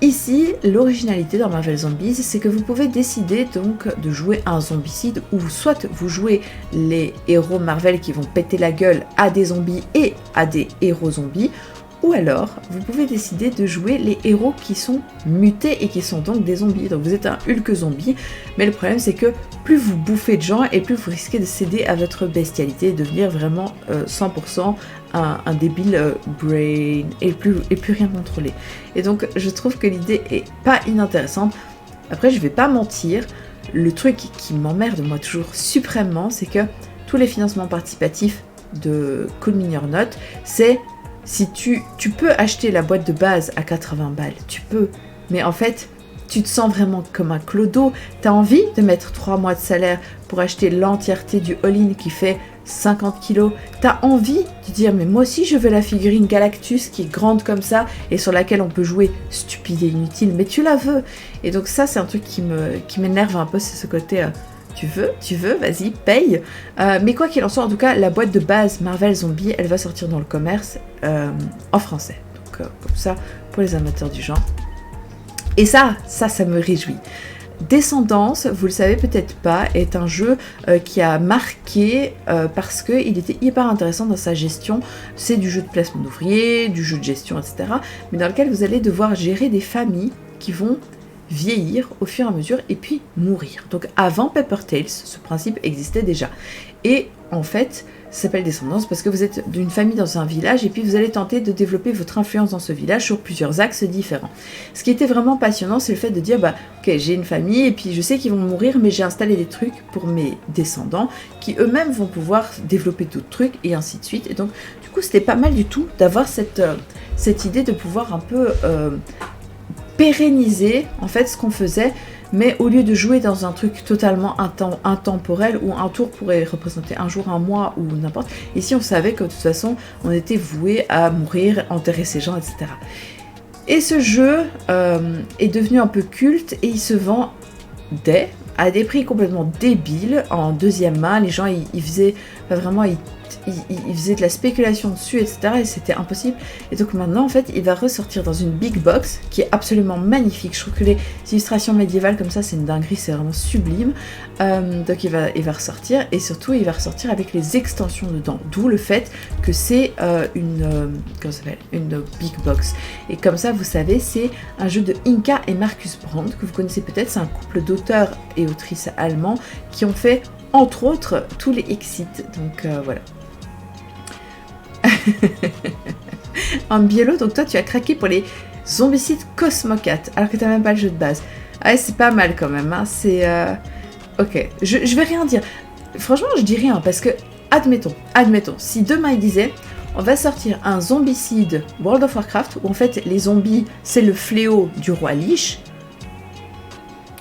Ici, l'originalité dans Marvel Zombies, c'est que vous pouvez décider donc de jouer un zombicide, où soit vous jouez les héros Marvel qui vont péter la gueule à des zombies et à des héros zombies, ou alors vous pouvez décider de jouer les héros qui sont mutés et qui sont donc des zombies. Donc vous êtes un Hulk zombie, mais le problème c'est que plus vous bouffez de gens et plus vous risquez de céder à votre bestialité et devenir vraiment 100% un débile brain et plus rien contrôler. Et donc je trouve que l'idée est pas inintéressante. Après je vais pas mentir, le truc qui m'emmerde moi toujours suprêmement, c'est que tous les financements participatifs de Cool Mini or Not, c'est si tu peux acheter la boîte de base à 80 balles, tu peux, mais en fait, tu te sens vraiment comme un clodo, t'as envie de mettre 3 mois de salaire pour acheter l'entièreté du all-in qui fait 50 kilos, t'as envie de dire mais moi aussi je veux la figurine Galactus qui est grande comme ça et sur laquelle on peut jouer stupide et inutile, mais tu la veux. Et donc ça c'est un truc qui m'énerve un peu, c'est ce côté... Tu veux, vas-y, paye. Mais quoi qu'il en soit, en tout cas, la boîte de base Marvel Zombie, elle va sortir dans le commerce en français. Donc, comme ça, pour les amateurs du genre. Et ça me réjouit. Descendance, vous le savez peut-être pas, est un jeu qui a marqué parce qu'il était hyper intéressant dans sa gestion. C'est du jeu de placement d'ouvriers, du jeu de gestion, etc. Mais dans lequel vous allez devoir gérer des familles qui vont vieillir au fur et à mesure et puis mourir. Donc avant Paper Tales, ce principe existait déjà. Et en fait, ça s'appelle descendance parce que vous êtes d'une famille dans un village et puis vous allez tenter de développer votre influence dans ce village sur plusieurs axes différents. Ce qui était vraiment passionnant, c'est le fait de dire, ok, j'ai une famille et puis je sais qu'ils vont mourir, mais j'ai installé des trucs pour mes descendants qui eux-mêmes vont pouvoir développer d'autres trucs et ainsi de suite. Et donc, du coup, c'était pas mal du tout d'avoir cette idée de pouvoir un peu pérenniser en fait ce qu'on faisait, mais au lieu de jouer dans un truc totalement intemporel où un tour pourrait représenter un jour, un mois ou n'importe, ici on savait que de toute façon on était voué à mourir, enterrer ses gens, etc. Et ce jeu est devenu un peu culte et il se vendait à des prix complètement débiles en deuxième main. Les gens ils faisaient vraiment il faisait de la spéculation dessus, etc. Et c'était impossible. Et donc maintenant, en fait, il va ressortir dans une big box qui est absolument magnifique. Je trouve que les illustrations médiévales comme ça, c'est une dinguerie, c'est vraiment sublime. Donc il va ressortir, et surtout, il va ressortir avec les extensions dedans. D'où le fait que c'est une big box. Et comme ça, vous savez, c'est un jeu de Inka et Markus Brand, que vous connaissez peut-être. C'est un couple d'auteurs et autrices allemands qui ont fait, entre autres, tous les Exit. Donc voilà. En bielo, donc toi tu as craqué pour les Zombicide Cosmocat, alors que t'as même pas le jeu de base. Ah, c'est pas mal quand même, hein. C'est ok, je vais rien dire. Franchement, je dis rien parce que admettons, si demain il disait on va sortir un Zombicide World of Warcraft où en fait les zombies c'est le fléau du roi Lich.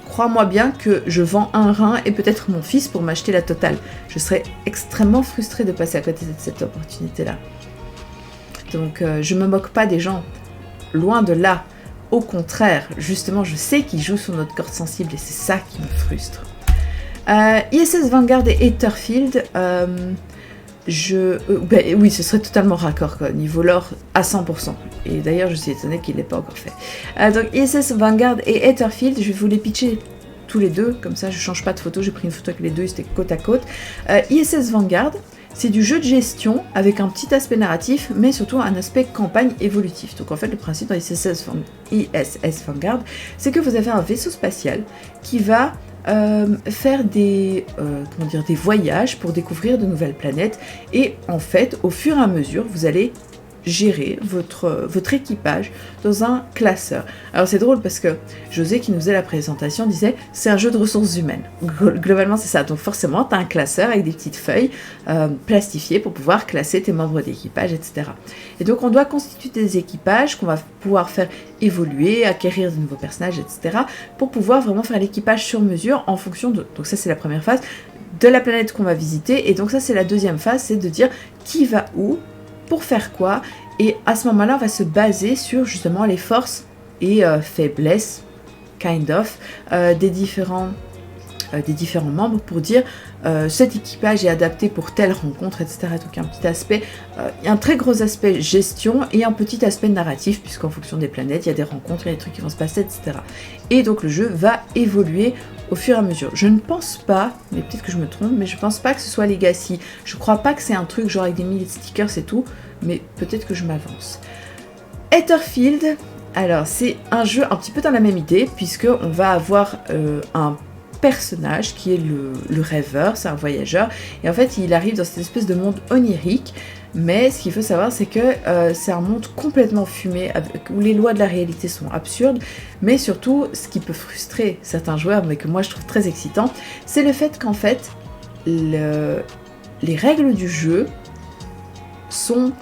Crois-moi bien que je vends un rein et peut-être mon fils pour m'acheter la totale. Je serais extrêmement frustrée de passer à côté de cette opportunité-là. Donc je me moque pas des gens, loin de là. Au contraire, justement, je sais qu'ils jouent sur notre corde sensible et c'est ça qui me frustre. ISS Vanguard et Aetherfield, oui, ce serait totalement raccord, quoi, niveau lore à 100%. Et d'ailleurs, je suis étonnée qu'il ne l'ait pas encore fait. Donc ISS Vanguard et Aetherfield, je vais vous les pitcher tous les deux, comme ça je change pas de photo, j'ai pris une photo avec les deux, c'était côte à côte. ISS Vanguard, c'est du jeu de gestion avec un petit aspect narratif, mais surtout un aspect campagne évolutif. Donc en fait, le principe dans ISS Vanguard, c'est que vous avez un vaisseau spatial qui va faire des voyages pour découvrir de nouvelles planètes. Et en fait, au fur et à mesure, vous allez gérer votre équipage dans un classeur. Alors c'est drôle parce que José qui nous faisait la présentation disait c'est un jeu de ressources humaines. Globalement c'est ça, donc forcément tu as un classeur avec des petites feuilles plastifiées pour pouvoir classer tes membres d'équipage, etc. Et donc on doit constituer des équipages qu'on va pouvoir faire évoluer, acquérir de nouveaux personnages, etc. pour pouvoir vraiment faire l'équipage sur mesure en fonction de... Donc ça c'est la première phase, de la planète qu'on va visiter, et donc ça c'est la deuxième phase, c'est de dire qui va où, pour faire quoi, et à ce moment-là, on va se baser sur justement les forces et faiblesses, des différents membres pour dire cet équipage est adapté pour telle rencontre, etc. Donc un petit aspect, un très gros aspect gestion et un petit aspect narratif, puisqu'en fonction des planètes, il y a des rencontres, il y a des trucs qui vont se passer, etc. Et donc le jeu va évoluer au fur et à mesure. Je ne pense pas, mais peut-être que je me trompe, mais je pense pas que ce soit Legacy. Je crois pas que c'est un truc genre avec des milliers de stickers et tout, mais peut-être que je m'avance. Aetherfield, alors c'est un jeu un petit peu dans la même idée, puisque on va avoir un personnage qui est le rêveur, c'est un voyageur, et en fait il arrive dans cette espèce de monde onirique, mais ce qu'il faut savoir c'est que c'est un monde complètement fumé, où les lois de la réalité sont absurdes, mais surtout ce qui peut frustrer certains joueurs, mais que moi je trouve très excitant, c'est le fait qu'en fait les règles du jeu sont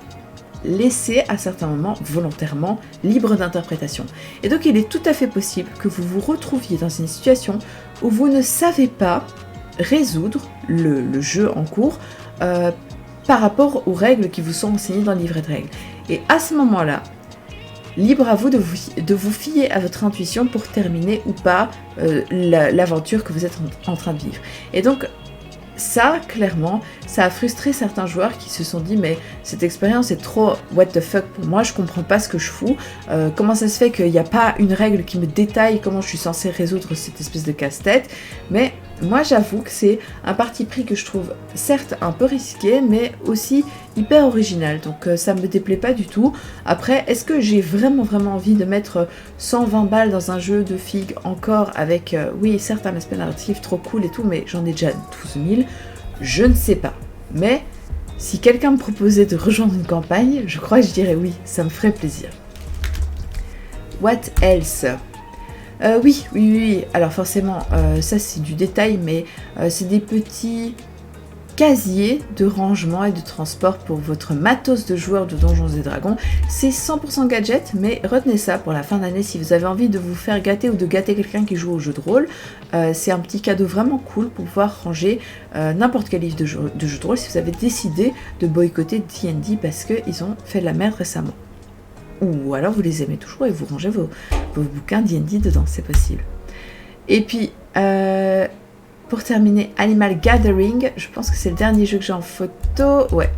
laissées à certains moments volontairement libres d'interprétation. Et donc il est tout à fait possible que vous vous retrouviez dans une situation où vous ne savez pas résoudre le jeu en cours par rapport aux règles qui vous sont enseignées dans le livret de règles. Et à ce moment-là, libre à vous de vous fier à votre intuition pour terminer ou pas l'aventure que vous êtes en train de vivre. Et donc ça, clairement, ça a frustré certains joueurs qui se sont dit mais cette expérience est trop what the fuck pour moi, je comprends pas ce que je fous, comment ça se fait qu'il n'y a pas une règle qui me détaille comment je suis censée résoudre cette espèce de casse-tête. Mais moi j'avoue que c'est un parti pris que je trouve certes un peu risqué mais aussi hyper original, donc ça me déplaît pas du tout. Après, est-ce que j'ai vraiment envie de mettre 120 balles dans un jeu de figues encore avec, oui certes un aspect narratif trop cool et tout, mais j'en ai déjà 12 000, je ne sais pas. Mais Si quelqu'un me proposait de rejoindre une campagne, je crois que je dirais oui, ça me ferait plaisir. What else? Oui. Alors forcément, ça c'est du détail, mais c'est des petits casiers de rangement et de transport pour votre matos de joueur de Donjons et Dragons. C'est 100% gadget, mais retenez ça pour la fin d'année si vous avez envie de vous faire gâter ou de gâter quelqu'un qui joue au jeu de rôle. C'est un petit cadeau vraiment cool pour pouvoir ranger n'importe quel livre de jeu de rôle si vous avez décidé de boycotter D&D parce qu'ils ont fait de la merde récemment. Ou alors vous les aimez toujours et vous rangez vos bouquins D&D dedans, c'est possible. Et puis, pour terminer, Animal Gathering, je pense que c'est le dernier jeu que j'ai en photo. Ouais.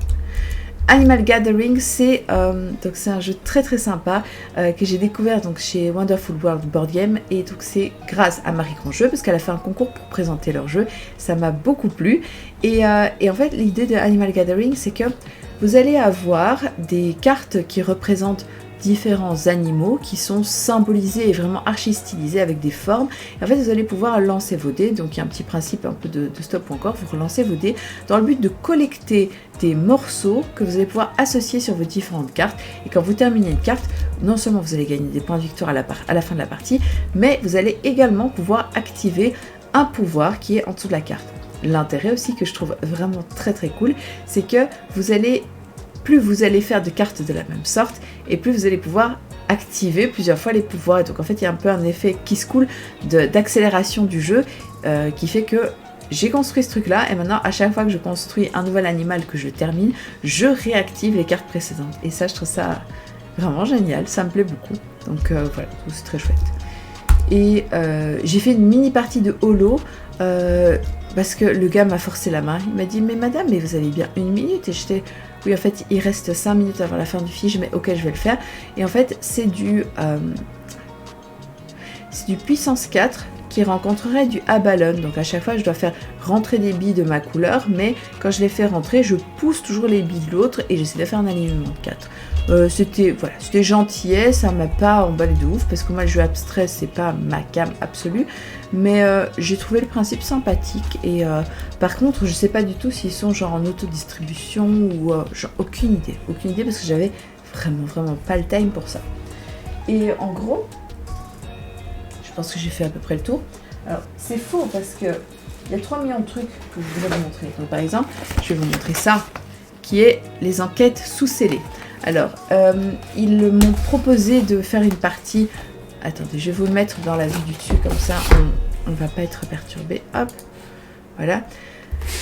Animal Gathering, c'est un jeu très très sympa que j'ai découvert donc, chez Wonderful World Board Game. Et donc c'est grâce à Marie Grandjeu, parce qu'elle a fait un concours pour présenter leur jeu. Ça m'a beaucoup plu. Et en fait, l'idée de Animal Gathering, c'est que vous allez avoir des cartes qui représentent différents animaux qui sont symbolisés et vraiment archi-stylisés avec des formes. Et en fait, vous allez pouvoir lancer vos dés. Donc, il y a un petit principe un peu de stop ou encore. Vous relancez vos dés dans le but de collecter des morceaux que vous allez pouvoir associer sur vos différentes cartes. Et quand vous terminez une carte, non seulement vous allez gagner des points de victoire à la fin de la partie, mais vous allez également pouvoir activer un pouvoir qui est en dessous de la carte. L'intérêt aussi que je trouve vraiment très très cool, c'est que plus vous allez faire de cartes de la même sorte, et plus vous allez pouvoir activer plusieurs fois les pouvoirs. Et donc en fait, il y a un peu un effet qui se coule d'accélération du jeu qui fait que j'ai construit ce truc-là, et maintenant, à chaque fois que je construis un nouvel animal que je termine, je réactive les cartes précédentes. Et ça, je trouve ça vraiment génial, ça me plaît beaucoup. Donc voilà, c'est très chouette. Et j'ai fait une mini partie de Holo, parce que le gars m'a forcé la main. Il m'a dit « Mais madame, mais vous avez bien 1 minute ?» Et j'étais... Oui, en fait, il reste 5 minutes avant la fin du fiche, mais ok, je vais le faire. Et en fait, c'est du puissance 4 qui rencontrerait du Abalone. Donc à chaque fois, je dois faire rentrer des billes de ma couleur, mais quand je les fais rentrer, je pousse toujours les billes de l'autre et j'essaie de faire un alignement de 4. C'était gentillet, ça m'a pas emballé de ouf, parce que moi le jeu abstrait c'est pas ma came absolue, mais j'ai trouvé le principe sympathique. Et par contre je sais pas du tout s'ils sont genre en autodistribution ou genre aucune idée parce que j'avais vraiment pas le time pour ça. Et en gros, je pense que j'ai fait à peu près le tour. Alors c'est faux parce que il y a 3 millions de trucs que je voulais vous montrer. Donc par exemple, je vais vous montrer ça, qui est les enquêtes sous scellées. Alors, ils m'ont proposé de faire une partie... Attendez, je vais vous le mettre dans la vue du dessus, comme ça on ne va pas être perturbé. Hop, voilà.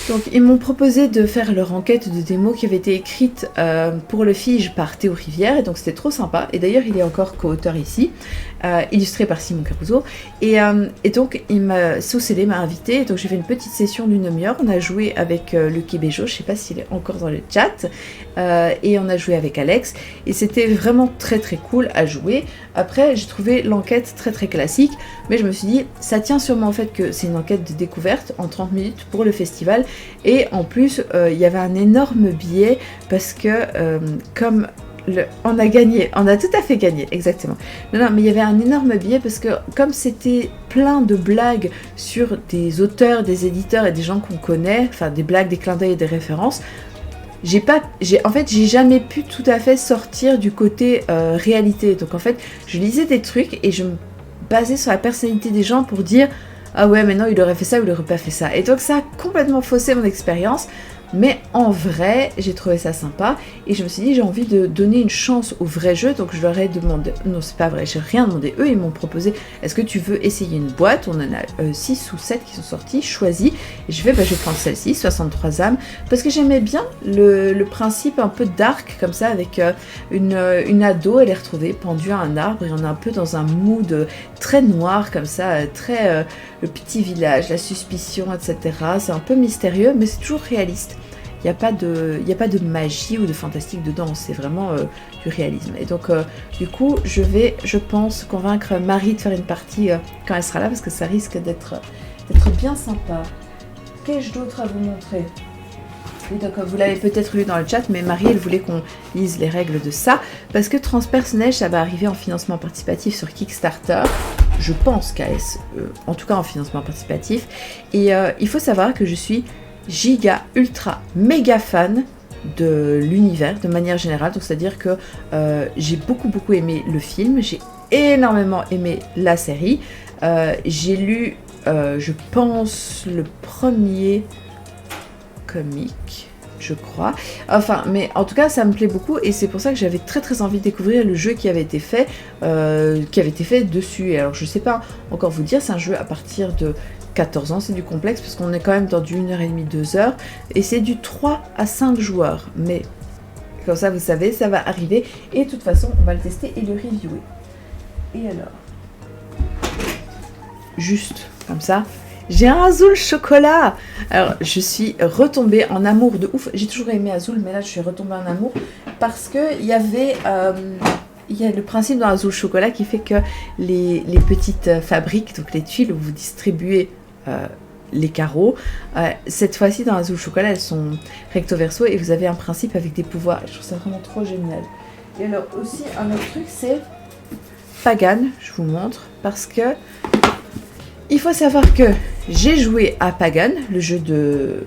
Donc, ils m'ont proposé de faire leur enquête de démo qui avait été écrite pour le Fige par Théo Rivière, et donc c'était trop sympa. Et d'ailleurs, il est encore co-auteur ici, illustré par Simon Capuzzo. Et donc, Socélé m'a invité, et donc j'ai fait une petite session d'une demi-heure. On a joué avec le Québéjo, je sais pas s'il est encore dans le chat, et on a joué avec Alex, et c'était vraiment très très cool à jouer. Après, j'ai trouvé l'enquête très très classique, mais je me suis dit, ça tient sûrement au fait que c'est une enquête de découverte en 30 minutes pour le festival. Et en plus, il y avait un énorme biais parce que comme on a gagné, on a tout à fait gagné, exactement. Non, mais il y avait un énorme biais parce que comme c'était plein de blagues sur des auteurs, des éditeurs et des gens qu'on connaît, enfin des blagues, des clins d'œil et des références, j'ai jamais pu tout à fait sortir du côté réalité. Donc en fait, je lisais des trucs et je me basais sur la personnalité des gens pour dire ah ouais, mais non, il aurait fait ça ou il aurait pas fait ça. Et donc ça a complètement faussé mon expérience. Mais en vrai, j'ai trouvé ça sympa. Et je me suis dit, j'ai envie de donner une chance au vrai jeu. Donc je leur ai demandé... Non, c'est pas vrai, j'ai rien demandé. Eux, ils m'ont proposé, est-ce que tu veux essayer une boîte? On en a 6 ou 7 qui sont sortis, choisis. Et je vais prendre celle-ci, 63 âmes. Parce que j'aimais bien le principe un peu dark, comme ça, avec une ado. Elle est retrouvée pendue à un arbre. Et on est un peu dans un mood très noir, comme ça, très... le petit village, la suspicion, etc. C'est un peu mystérieux, mais c'est toujours réaliste. Il n'y a pas de magie ou de fantastique dedans, c'est vraiment du réalisme. Et donc, du coup, je pense, convaincre Marie de faire une partie quand elle sera là, parce que ça risque d'être bien sympa. Qu'ai-je d'autre à vous montrer? Oui, donc vous l'avez peut-être lu dans le chat, mais Marie, elle voulait qu'on lise les règles de ça, parce que Transperce Neige, ça va arriver en financement participatif sur Kickstarter. Je pense KS, en tout cas en financement participatif. Et il faut savoir que je suis giga, ultra, méga fan de l'univers de manière générale. Donc c'est-à-dire que j'ai beaucoup aimé le film, j'ai énormément aimé la série. J'ai lu, je pense, le premier comic, je crois. Enfin, mais en tout cas, ça me plaît beaucoup et c'est pour ça que j'avais très envie de découvrir le jeu qui avait été fait dessus. Et alors, je sais pas encore vous dire, c'est un jeu à partir de 14 ans, c'est du complexe parce qu'on est quand même dans du 1h30, 2h et c'est du 3 à 5 joueurs. Mais comme ça, vous savez, ça va arriver et de toute façon, on va le tester et le reviewer. Et alors, juste comme ça, j'ai un Azul chocolat. Alors, je suis retombée en amour de ouf. J'ai toujours aimé Azul, mais là, je suis retombée en amour parce que il y a le principe dans Azul chocolat qui fait que les petites fabriques, donc les tuiles où vous distribuez les carreaux, cette fois-ci dans Azul chocolat, elles sont recto verso et vous avez un principe avec des pouvoirs. Je trouve ça vraiment trop génial. Et alors aussi, un autre truc, c'est Pagan, je vous montre, parce que il faut savoir que j'ai joué à Pagan, le jeu de...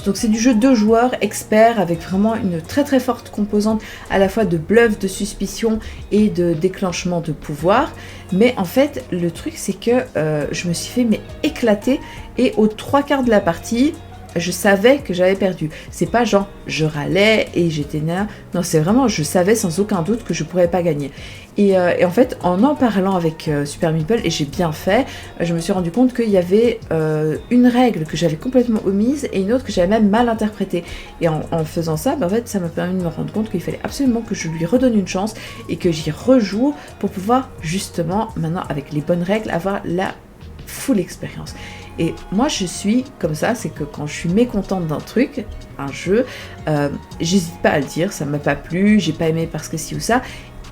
donc c'est du jeu 2 joueurs experts avec vraiment une très forte composante à la fois de bluff, de suspicion et de déclenchement de pouvoir. Mais en fait, le truc c'est que je me suis fait éclater et aux 3/4 de la partie, je savais que j'avais perdu. C'est pas genre je râlais et j'étais nerveuse. Non, c'est vraiment je savais sans aucun doute que je pourrais pas gagner. Et en fait, en parlant avec Super Meeple, et j'ai bien fait, je me suis rendu compte qu'il y avait une règle que j'avais complètement omise et une autre que j'avais même mal interprétée. Et en faisant ça, en fait, ça m'a permis de me rendre compte qu'il fallait absolument que je lui redonne une chance et que j'y rejoue pour pouvoir justement, maintenant, avec les bonnes règles, avoir la full expérience. Et moi je suis comme ça, c'est que quand je suis mécontente d'un truc, un jeu, j'hésite pas à le dire, ça m'a pas plu, j'ai pas aimé parce que ci ou ça,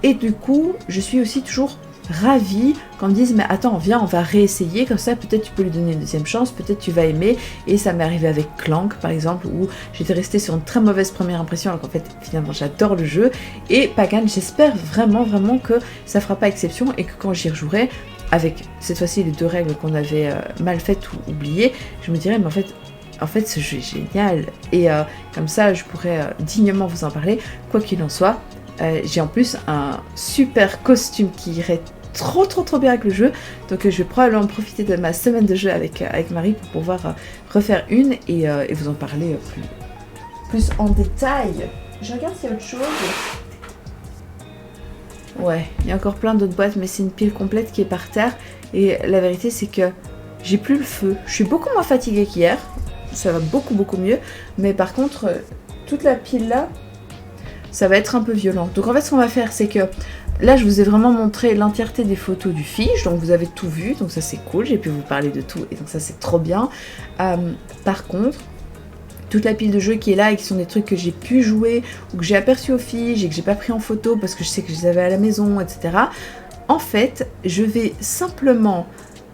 et du coup je suis aussi toujours ravie quand on me dise mais attends viens on va réessayer, comme ça peut-être tu peux lui donner une deuxième chance, peut-être tu vas aimer. Et ça m'est arrivé avec Clank par exemple où j'étais restée sur une très mauvaise première impression alors qu'en fait finalement j'adore le jeu. Et Pagan, j'espère vraiment que ça fera pas exception et que quand j'y rejouerai avec cette fois-ci les 2 règles qu'on avait mal faites ou oubliées, je me dirais mais en fait ce jeu est génial et comme ça je pourrais dignement vous en parler. Quoi qu'il en soit, j'ai en plus un super costume qui irait trop bien avec le jeu, donc je vais probablement profiter de ma semaine de jeu avec Marie pour pouvoir refaire une et vous en parler plus en détail. Je regarde s'il y a autre chose. Ouais, il y a encore plein d'autres boîtes, mais c'est une pile complète qui est par terre. Et la vérité, c'est que j'ai plus le feu. Je suis beaucoup moins fatiguée qu'hier. Ça va beaucoup mieux. Mais par contre, toute la pile là, ça va être un peu violent. Donc en fait, ce qu'on va faire, c'est que là, je vous ai vraiment montré l'entièreté des photos du fiche. Donc vous avez tout vu. Donc ça, c'est cool. J'ai pu vous parler de tout. Et donc ça, c'est trop bien. Par contre, toute la pile de jeux qui est là et qui sont des trucs que j'ai pu jouer ou que j'ai aperçus aux fiches et que j'ai pas pris en photo parce que je sais que je les avais à la maison, etc. En fait, je vais simplement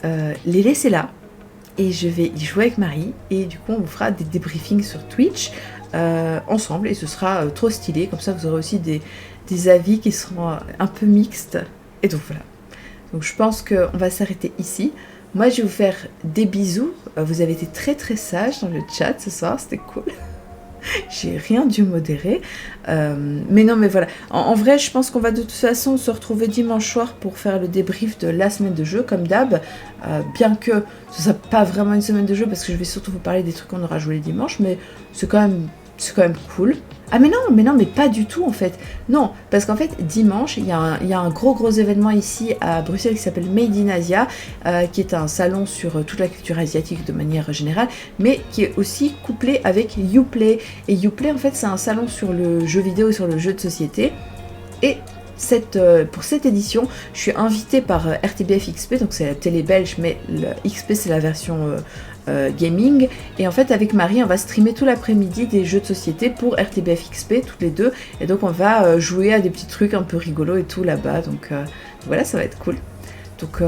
les laisser là et je vais y jouer avec Marie et du coup on vous fera des débriefings sur Twitch ensemble et ce sera trop stylé. Comme ça vous aurez aussi des avis qui seront un peu mixtes. Et donc voilà. Donc je pense qu'on va s'arrêter ici. Moi, je vais vous faire des bisous. Vous avez été très sages dans le chat ce soir, c'était cool. J'ai rien dû modérer. Mais non, mais voilà. En vrai, je pense qu'on va de toute façon se retrouver dimanche soir pour faire le débrief de la semaine de jeu, comme d'hab. Bien que ce soit pas vraiment une semaine de jeu, parce que je vais surtout vous parler des trucs qu'on aura joué les dimanches, mais c'est quand même cool. Ah mais non, mais pas du tout en fait. Non, parce qu'en fait, dimanche, il y a un gros événement ici à Bruxelles qui s'appelle Made in Asia, qui est un salon sur toute la culture asiatique de manière générale, mais qui est aussi couplé avec Uplay. Et Uplay, en fait, c'est un salon sur le jeu vidéo, sur le jeu de société. Et pour cette édition, je suis invitée par RTBF XP, donc c'est la télé belge, mais le XP c'est la version gaming. Et en fait, avec Marie, on va streamer tout l'après-midi des jeux de société pour RTBF XP, toutes les deux. Et donc, on va jouer à des petits trucs un peu rigolos et tout là-bas. Donc voilà, ça va être cool. Donc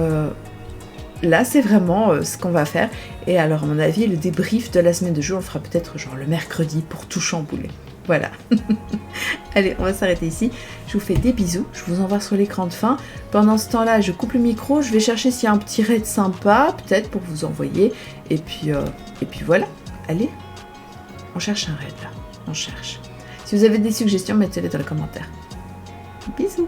là, c'est vraiment ce qu'on va faire. Et alors, à mon avis, le débrief de la semaine de jeu, on le fera peut-être genre le mercredi pour tout chambouler. Voilà. Allez, on va s'arrêter ici. Je vous fais des bisous. Je vous envoie sur l'écran de fin. Pendant ce temps-là, je coupe le micro. Je vais chercher s'il y a un petit raid sympa, peut-être pour vous envoyer. Et puis voilà. Allez, on cherche un raid là. On cherche. Si vous avez des suggestions, mettez-les dans les commentaires. Bisous.